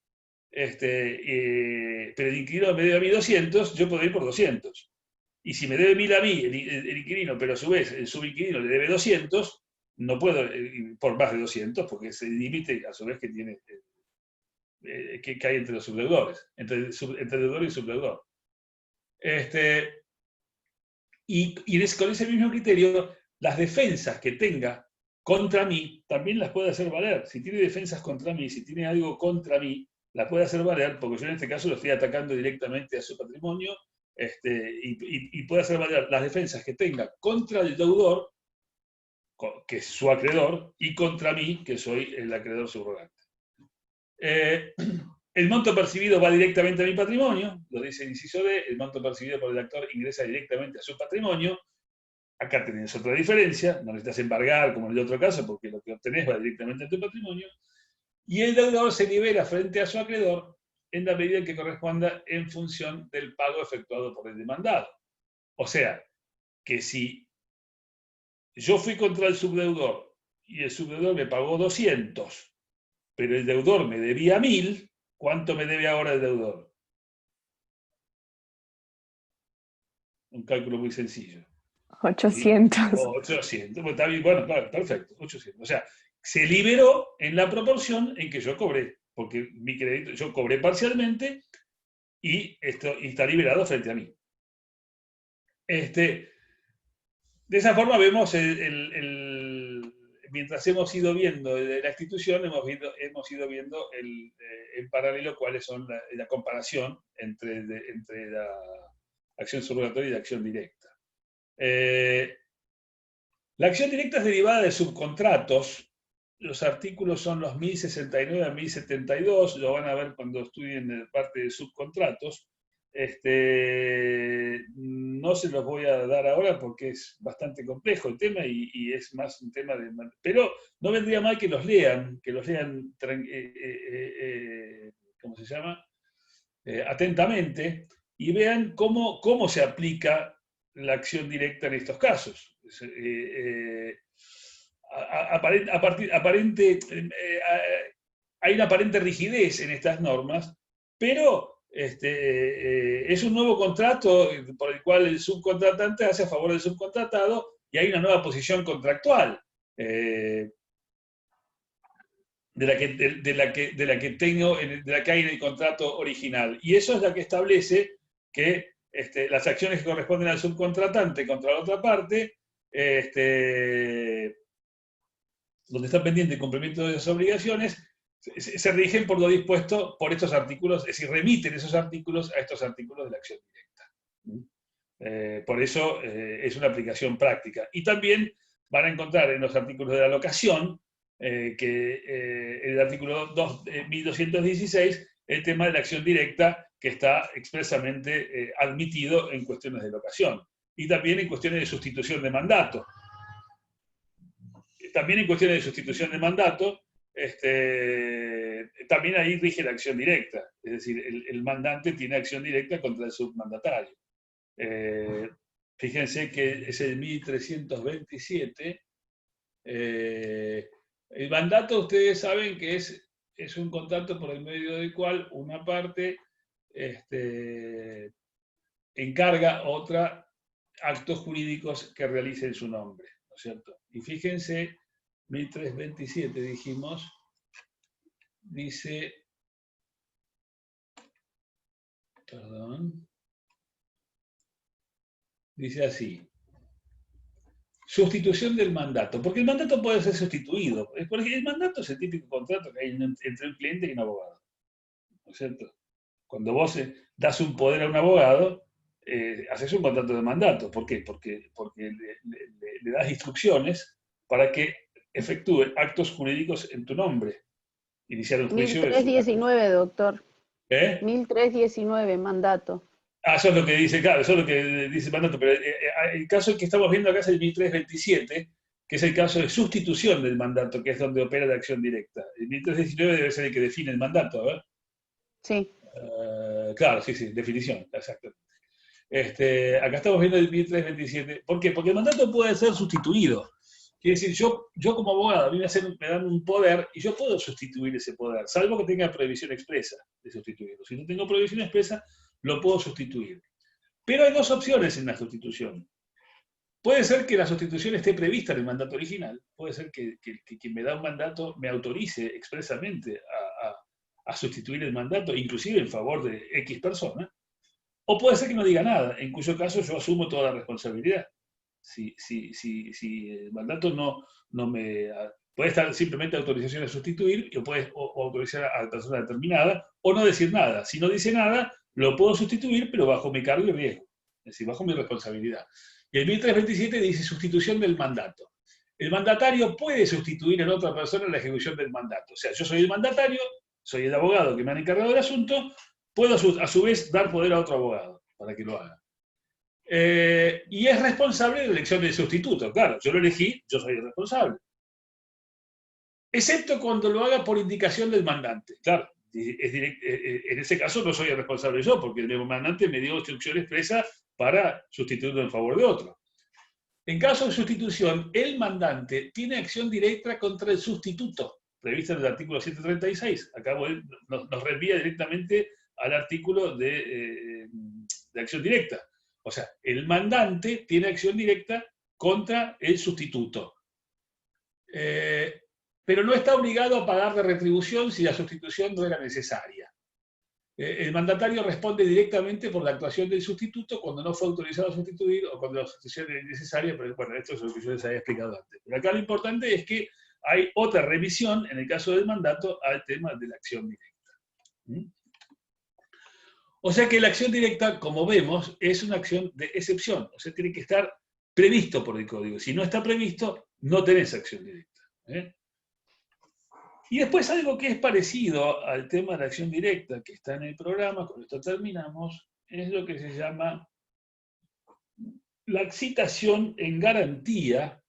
pero el inquilino me debe a mí 200, yo puedo ir por 200. Y si me debe 1000 a mí el inquilino, pero a su vez el subinquilino le debe 200, no puedo ir por más de 200, porque es el límite a su vez que tiene que hay entre los subdeudores, entre deudor y subdeudor. Con ese mismo criterio, las defensas que tenga contra mí, también las puede hacer valer. Si tiene defensas contra mí, si tiene algo contra mí, las puede hacer valer, porque yo en este caso lo estoy atacando directamente a su patrimonio, y puede hacer valer las defensas que tenga contra el deudor, que es su acreedor, y contra mí, que soy el acreedor subrogante. El monto percibido va directamente a mi patrimonio, lo dice el inciso D, el monto percibido por el actor ingresa directamente a su patrimonio. Acá tenés otra diferencia, no necesitas embargar como en el otro caso, porque lo que obtenés va directamente a tu patrimonio. Y el deudor se libera frente a su acreedor en la medida en que corresponda en función del pago efectuado por el demandado. O sea, que si yo fui contra el subdeudor y el subdeudor me pagó 200, pero el deudor me debía 1000, ¿cuánto me debe ahora el deudor? Un cálculo muy sencillo. 800. 800, bueno, está bien, bueno, claro, perfecto, 800. O sea, se liberó en la proporción en que yo cobré, porque mi crédito, yo cobré parcialmente y está liberado frente a mí. De esa forma vemos mientras hemos ido viendo la institución, hemos ido viendo en paralelo cuáles son la comparación entre la acción subrogatoria y la acción directa. La acción directa es derivada de subcontratos. Los artículos son los 1069 a 1072, lo van a ver cuando estudien la parte de subcontratos. No se los voy a dar ahora porque es bastante complejo el tema y es más un tema de... Pero no vendría mal que los lean ¿cómo se llama? Atentamente, y vean cómo se aplica la acción directa en estos casos. Hay una aparente rigidez en estas normas, pero es un nuevo contrato por el cual el subcontratante hace a favor del subcontratado y hay una nueva posición contractual. de la que hay en el contrato original. Y eso es la que establece que las acciones que corresponden al subcontratante contra la otra parte, donde está pendiente el cumplimiento de las obligaciones, se rigen por lo dispuesto por estos artículos, es decir, remiten esos artículos a estos artículos de la acción directa. Por eso es una aplicación práctica. Y también van a encontrar en los artículos de la locación, el artículo 1216, el tema de la acción directa que está expresamente admitido en cuestiones de locación. Y también en cuestiones de sustitución de mandato. También en cuestiones de sustitución de mandato, también ahí rige la acción directa. Es decir, el mandante tiene acción directa contra el submandatario. Fíjense que es el 1327. El mandato, ustedes saben que es un contrato por el medio del cual una parte encarga a otra actos jurídicos que realice en su nombre, ¿no es cierto? Y fíjense, 1327 dijimos, dice, dice así: sustitución del mandato, porque el mandato puede ser sustituido. Porque el mandato es el típico contrato que hay entre un cliente y un abogado, ¿no es cierto? Cuando vos das un poder a un abogado, haces un contrato de mandato. ¿Por qué? Porque le das instrucciones para que efectúe actos jurídicos en tu nombre. Iniciar un juicio. 1319, doctor. 1319, mandato. Eso es lo que dice, claro, eso es lo que dice el mandato, pero el caso que estamos viendo acá es el 1327, que es el caso de sustitución del mandato, que es donde opera la acción directa. El 1319 debe ser el que define el mandato, ¿verdad? Sí. Claro, sí, definición, exactamente. Acá estamos viendo el 1327. ¿Por qué? Porque el mandato puede ser sustituido. Quiere decir, yo como abogado, a mí me dan un poder y yo puedo sustituir ese poder, salvo que tenga prohibición expresa de sustituirlo. Si no tengo prohibición expresa, lo puedo sustituir. Pero hay dos opciones en la sustitución. Puede ser que la sustitución esté prevista en el mandato original, puede ser que quien me da un mandato me autorice expresamente a sustituir el mandato, inclusive en favor de X persona, o puede ser que no diga nada, en cuyo caso yo asumo toda la responsabilidad. Si el mandato no me... Puede estar simplemente autorización a sustituir, o autorizar a la persona determinada, o no decir nada. Si no dice nada, lo puedo sustituir, pero bajo mi cargo y riesgo, es decir, bajo mi responsabilidad. Y el 1327 dice sustitución del mandato. El mandatario puede sustituir en otra persona la ejecución del mandato. O sea, yo soy el mandatario, soy el abogado que me han encargado del asunto, puedo a su vez dar poder a otro abogado para que lo haga. Y es responsable de la elección del sustituto. Claro, yo lo elegí, yo soy el responsable. Excepto cuando lo haga por indicación del mandante. Claro, en ese caso no soy el responsable yo, porque el mandante me dio instrucción expresa para sustituirlo en favor de otro. En caso de sustitución, el mandante tiene acción directa contra el sustituto, prevista en el artículo 136. Acá nos reenvía directamente al artículo de acción directa. O sea, el mandante tiene acción directa contra el sustituto. Pero no está obligado a pagar de retribución si la sustitución no era necesaria. El mandatario responde directamente por la actuación del sustituto cuando no fue autorizado a sustituir o cuando la sustitución es necesaria, pero bueno, esto es lo que yo les había explicado antes. Pero acá lo importante es que hay otra revisión, en el caso del mandato, al tema de la acción directa. O sea que la acción directa, como vemos, es una acción de excepción. O sea, tiene que estar previsto por el código. Si no está previsto, no tenés acción directa. Y después algo que es parecido al tema de la acción directa que está en el programa, con esto terminamos, es lo que se llama la citación en garantía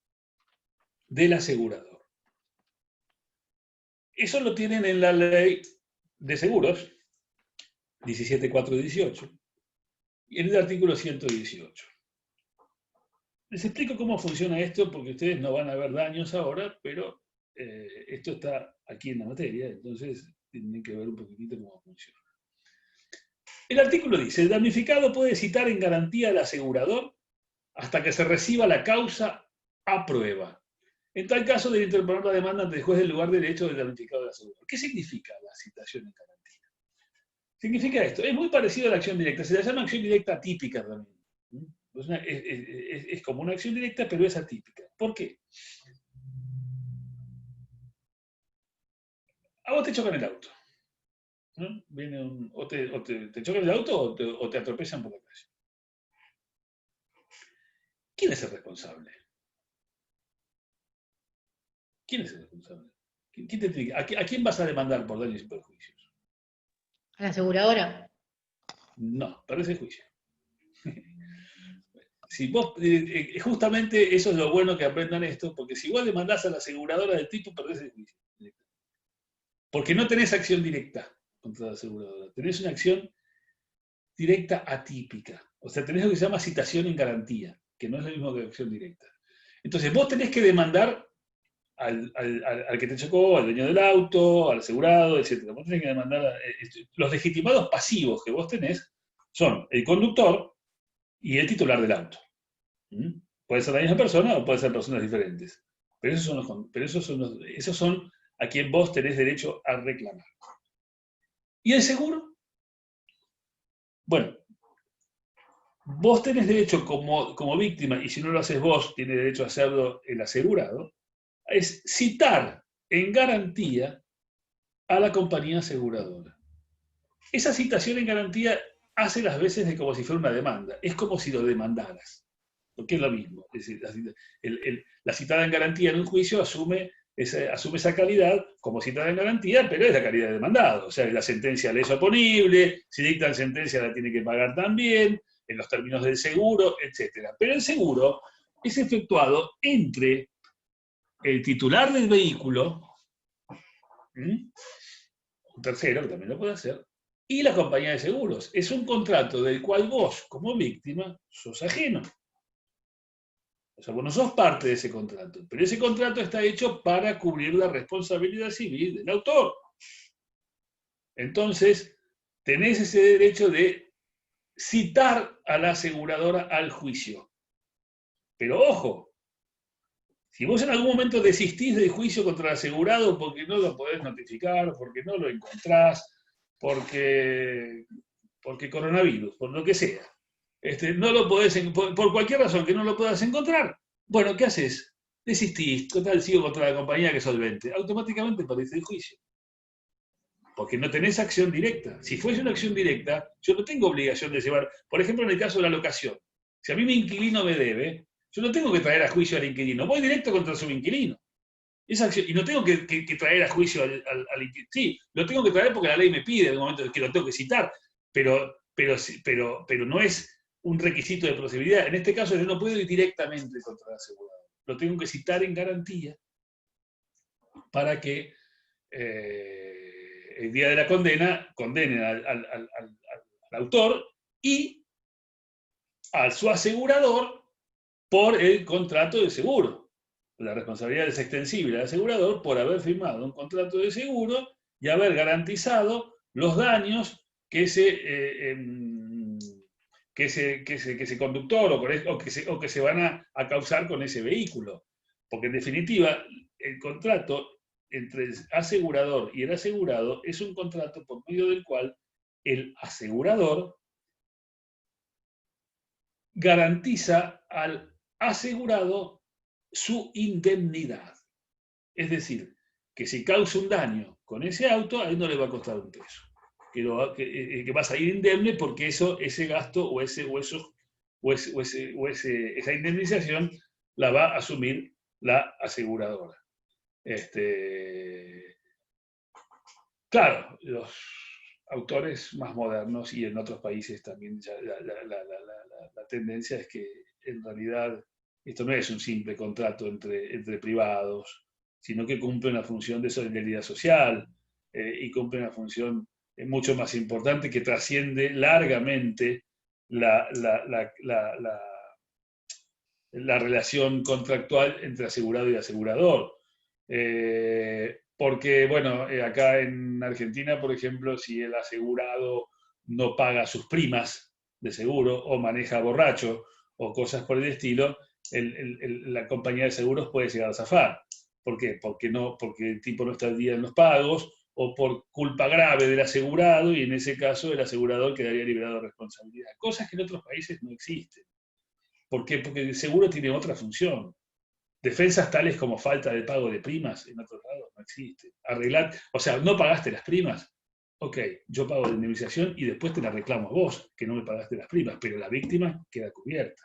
del asegurador. Eso lo tienen en la ley de seguros, 17.418, y en el artículo 118. Les explico cómo funciona esto, porque ustedes no van a ver daños ahora, pero esto está aquí en la materia, entonces tienen que ver un poquitito cómo funciona. El artículo dice: el damnificado puede citar en garantía al asegurador hasta que se reciba la causa a prueba. En tal caso, debe interponer la demanda ante el juez del lugar de derecho del damnificado del asegurador. ¿Qué significa la citación en garantía? Significa esto. Es muy parecido a la acción directa. Se la llama acción directa atípica también. Es como una acción directa, pero es atípica. ¿Por qué? A vos te chocan el auto. ¿No? O te chocan el auto o te atropellan por la calle. ¿Quién es el responsable? ¿Quién es el responsable? ¿A quién vas a demandar por daños y perjuicios? ¿A la aseguradora? No, perdés el juicio. Si vos, justamente eso es lo bueno que aprendan esto, porque si vos demandás a la aseguradora del tipo, perdés el juicio. Porque no tenés acción directa contra la aseguradora, tenés una acción directa atípica. O sea, tenés lo que se llama citación en garantía, que no es lo mismo que acción directa. Entonces vos tenés que demandar al que te chocó, al dueño del auto, al asegurado, etc. Vos tenés que demandar los legitimados pasivos que vos tenés son el conductor y el titular del auto. Puede ser la misma persona o puede ser personas diferentes. Pero esos son a quien vos tenés derecho a reclamar. ¿Y el seguro? Bueno, vos tenés derecho como víctima, y si no lo haces vos, tiene derecho a hacerlo el asegurado, es citar en garantía a la compañía aseguradora. Esa citación en garantía hace las veces de como si fuera una demanda. Es como si lo demandaras. Porque es lo mismo. Es decir, la citada en garantía en un juicio asume esa calidad como citada en garantía, pero es la calidad de demandado. O sea, la sentencia le es oponible, si dictan sentencia la tiene que pagar también, en los términos del seguro, etc. Pero el seguro es efectuado entre el titular del vehículo, un tercero que también lo puede hacer, y la compañía de seguros. Es un contrato del cual vos, como víctima, sos ajeno. O sea, vos no sos parte de ese contrato, pero ese contrato está hecho para cubrir la responsabilidad civil del autor. Entonces, tenés ese derecho de citar a la aseguradora al juicio. Pero ojo, si vos en algún momento desistís del juicio contra el asegurado porque no lo podés notificar, porque no lo encontrás, porque coronavirus, por lo que sea, no lo podés, por cualquier razón que no lo puedas encontrar, bueno, ¿qué haces? Desistís, total, sigo contra la compañía que es solvente. Automáticamente perdés el juicio. Porque no tenés acción directa. Si fuese una acción directa, yo no tengo obligación de llevar, por ejemplo, en el caso de la locación. Si a mí mi inquilino me debe, yo no tengo que traer a juicio al inquilino, voy directo contra su inquilino. Esa acción, y no tengo que traer a juicio al inquilino. Sí, lo tengo que traer porque la ley me pide en el momento que lo tengo que citar, pero no es un requisito de procedibilidad. En este caso yo no puedo ir directamente contra el asegurado. Lo tengo que citar en garantía para que el día de la condena condenen al autor y a su asegurador por el contrato de seguro. La responsabilidad es extensible al asegurador por haber firmado un contrato de seguro y haber garantizado los daños que ese conductor o que se van a causar con ese vehículo. Porque en definitiva, el contrato entre el asegurador y el asegurado es un contrato por medio del cual el asegurador garantiza al asegurado su indemnidad. Es decir, que si causa un daño con ese auto, a él no le va a costar un peso. Que va a salir indemne porque ese gasto o esa indemnización la va a asumir la aseguradora. Claro, los autores más modernos y en otros países también ya la tendencia es que en realidad esto no es un simple contrato entre privados, sino que cumple una función de solidaridad social y cumple una función mucho más importante que trasciende largamente la relación contractual entre asegurado y asegurador. Porque, bueno, acá en Argentina, por ejemplo, si el asegurado no paga sus primas de seguro o maneja borracho o cosas por el estilo, la compañía de seguros puede llegar a zafar. ¿Por qué? Porque el tipo no está al día en los pagos, o por culpa grave del asegurado, y en ese caso el asegurador quedaría liberado de responsabilidad. Cosas que en otros países no existen. ¿Por qué? Porque el seguro tiene otra función. Defensas tales como falta de pago de primas en otros lados no existen. Arreglar, o sea, no pagaste las primas. Ok, yo pago la indemnización y después te la reclamo a vos, que no me pagaste las primas, pero la víctima queda cubierta.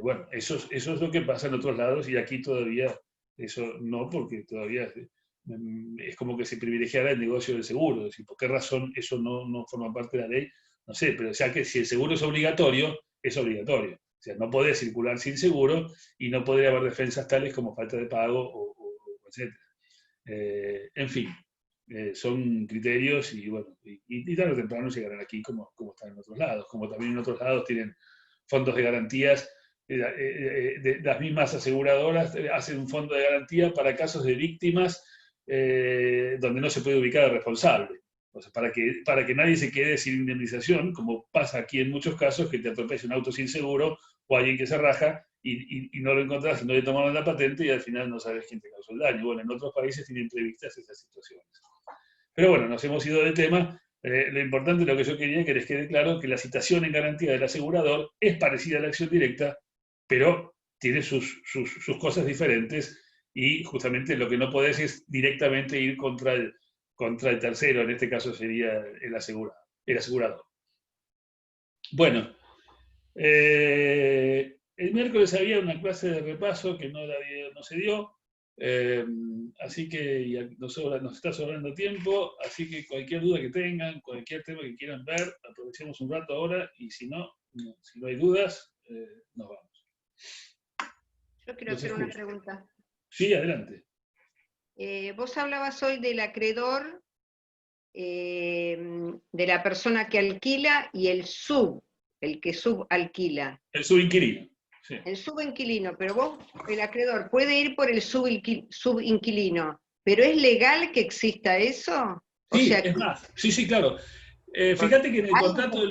Bueno, eso es lo que pasa en otros lados, y aquí todavía eso no, porque todavía es como que se privilegiara el negocio del seguro. Es decir, ¿por qué razón eso no forma parte de la ley? No sé, pero ya que si el seguro es obligatorio, es obligatorio. O sea, no podés circular sin seguro, y no podría haber defensas tales como falta de pago o etc. En fin, son criterios, y bueno, y tarde o temprano llegarán aquí como están en otros lados, como también en otros lados tienen fondos de garantías. Las mismas aseguradoras hacen un fondo de garantía para casos de víctimas donde no se puede ubicar al responsable. O sea, para que nadie se quede sin indemnización, como pasa aquí en muchos casos, que te atropella un auto sin seguro o alguien que se raja y no lo encontrás, y no le tomaron la patente, y al final no sabes quién te causó el daño. Bueno, en otros países tienen previstas esas situaciones. Pero bueno, nos hemos ido del tema. Lo importante, lo que yo quería que les quede claro, que la citación en garantía del asegurador es parecida a la acción directa, pero tiene sus cosas diferentes, y justamente lo que no podés es directamente ir contra el tercero, en este caso sería el asegurador. Bueno, el miércoles había una clase de repaso que no se dio, así que ya nos está sobrando tiempo, así que cualquier duda que tengan, cualquier tema que quieran ver, aprovechemos un rato ahora, y si no hay dudas, nos vamos. Yo quiero hacer una pregunta. Sí, adelante. Vos hablabas hoy del acreedor, de la persona que alquila, y el que subalquila. El subinquilino. Sí. El subinquilino, pero vos, el acreedor, puede ir por el subinquilino, pero ¿es legal que exista eso? O Sí, sea, es más. Sí, claro. Fíjate que en el contrato de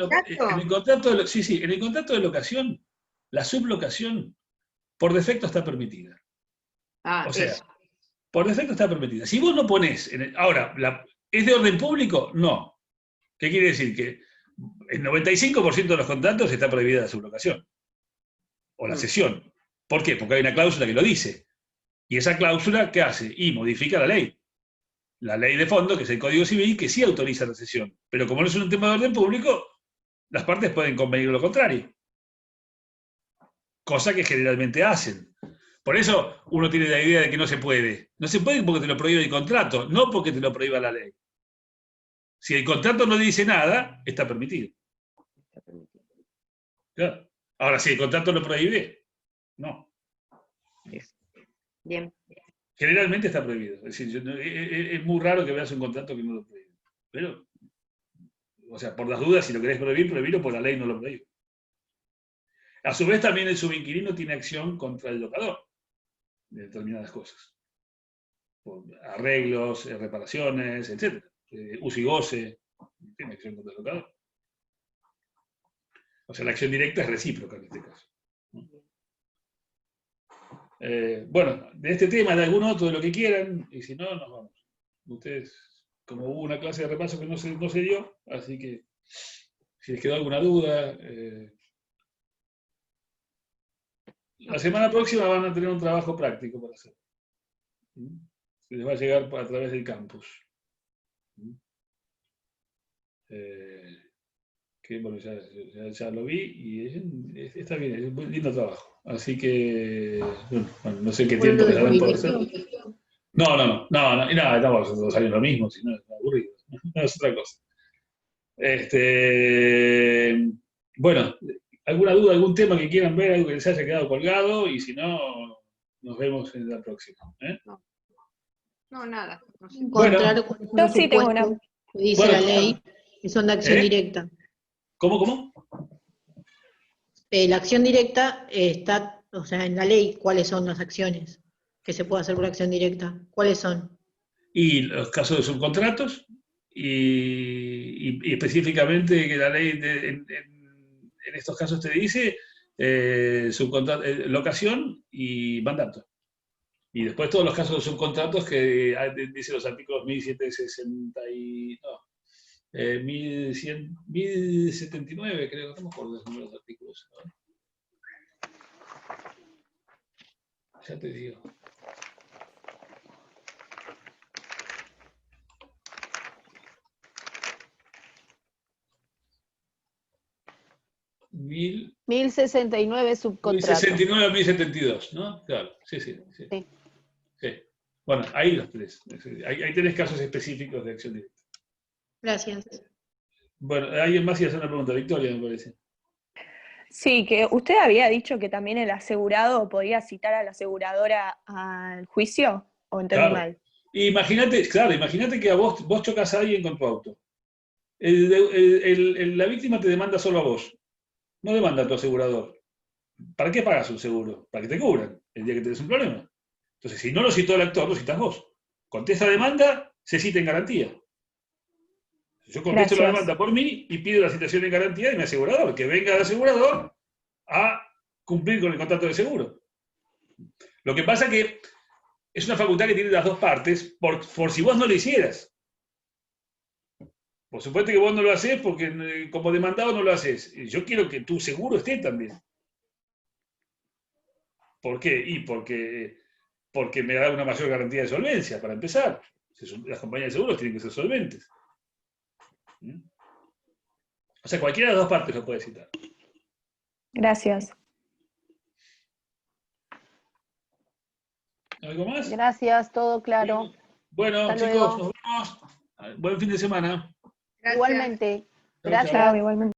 locación, la sublocación por defecto está permitida. O sea, eso. por defecto está permitida. Si vos no ponés, ahora, ¿es de orden público? No. ¿Qué quiere decir? Que el 95% de los contratos está prohibida la sublocación o la cesión. ¿Por qué? Porque hay una cláusula que lo dice. Y esa cláusula, ¿qué hace? Y modifica la ley. La ley de fondo, que es el Código Civil, que sí autoriza la cesión. Pero como no es un tema de orden público, las partes pueden convenir lo contrario. Cosa que generalmente hacen. Por eso uno tiene la idea de que no se puede. No se puede porque te lo prohíbe el contrato, no porque te lo prohíba la ley. Si el contrato no dice nada, está permitido. Claro. Ahora, si el contrato lo prohíbe, no. Bien. Generalmente está prohibido. Es decir, es muy raro que veas un contrato que no lo prohíbe. Pero, o sea, por las dudas, si lo querés prohibir, prohibirlo, por la ley no lo prohíbe. A su vez, también el subinquilino tiene acción contra el locador de determinadas cosas. Por arreglos, reparaciones, etc. Uso y goce, tiene acción contra el locador. O sea, la acción directa es recíproca en este caso. Bueno, de este tema, de algún otro, de lo que quieran, y si no, nos vamos. Ustedes, como hubo una clase de repaso que no se dio, así que si les quedó alguna duda, la semana próxima van a tener un trabajo práctico para hacer. Se les va a llegar a través del campus. Que bueno, ya lo vi, y está bien, es un lindo trabajo. Así que, bueno, no sé qué tiempo les darán por hacer. No, estamos saliendo lo mismo, si no es aburrido. No es otra cosa. Bueno, ¿alguna duda, algún tema que quieran ver, algo que les haya quedado colgado? Y si no, nos vemos en la próxima. No, nada. No sé. Encontrar Yo sí tengo una. que dice la ley, que son de acción directa. ¿Cómo? La acción directa está, o sea, en la ley, ¿cuáles son las acciones que se puede hacer por acción directa? ¿Cuáles son? Y los casos de subcontratos, y específicamente que la ley en estos casos te dice locación y mandato. Y después todos los casos de subcontratos que dicen los artículos 1760 y... No, 1100, 1079, creo, no me acuerdo los números de artículos. ¿No? Ya te digo. Mil 1069 subcontratos. 1069 a 1072, ¿no? Claro, sí. Sí. Bueno, ahí los tres. Ahí tenés casos específicos de acción directa. Gracias. Bueno, alguien más iba a hacer una pregunta. Victoria, me parece. Sí, que usted había dicho que también el asegurado podía citar a la aseguradora al juicio, ¿o entendí Claro. mal? Imagínate que a vos chocas a alguien con tu auto. La víctima te demanda solo a vos. No demanda a tu asegurador. ¿Para qué pagas un seguro? Para que te cubran el día que tenés un problema. Entonces, si no lo citó el actor, lo citas vos. Contesta demanda, se cita en garantía. Yo contesto la Gracias. demanda por mí y pido la citación en garantía de mi asegurador, que venga el asegurador a cumplir con el contrato de seguro. Lo que pasa es que es una facultad que tiene las dos partes, por si vos no lo hicieras. Por supuesto que vos no lo haces porque como demandado no lo haces. Yo quiero que tu seguro esté también. ¿Por qué? Porque me da una mayor garantía de solvencia, para empezar. Las compañías de seguros tienen que ser solventes. O sea, cualquiera de las dos partes lo puede citar. Gracias. ¿Algo más? Gracias, todo claro. Bueno, Hasta chicos, luego. nos vemos. Buen fin de semana. Gracias. Igualmente. Chau, Gracias. chau. Chao, igualmente.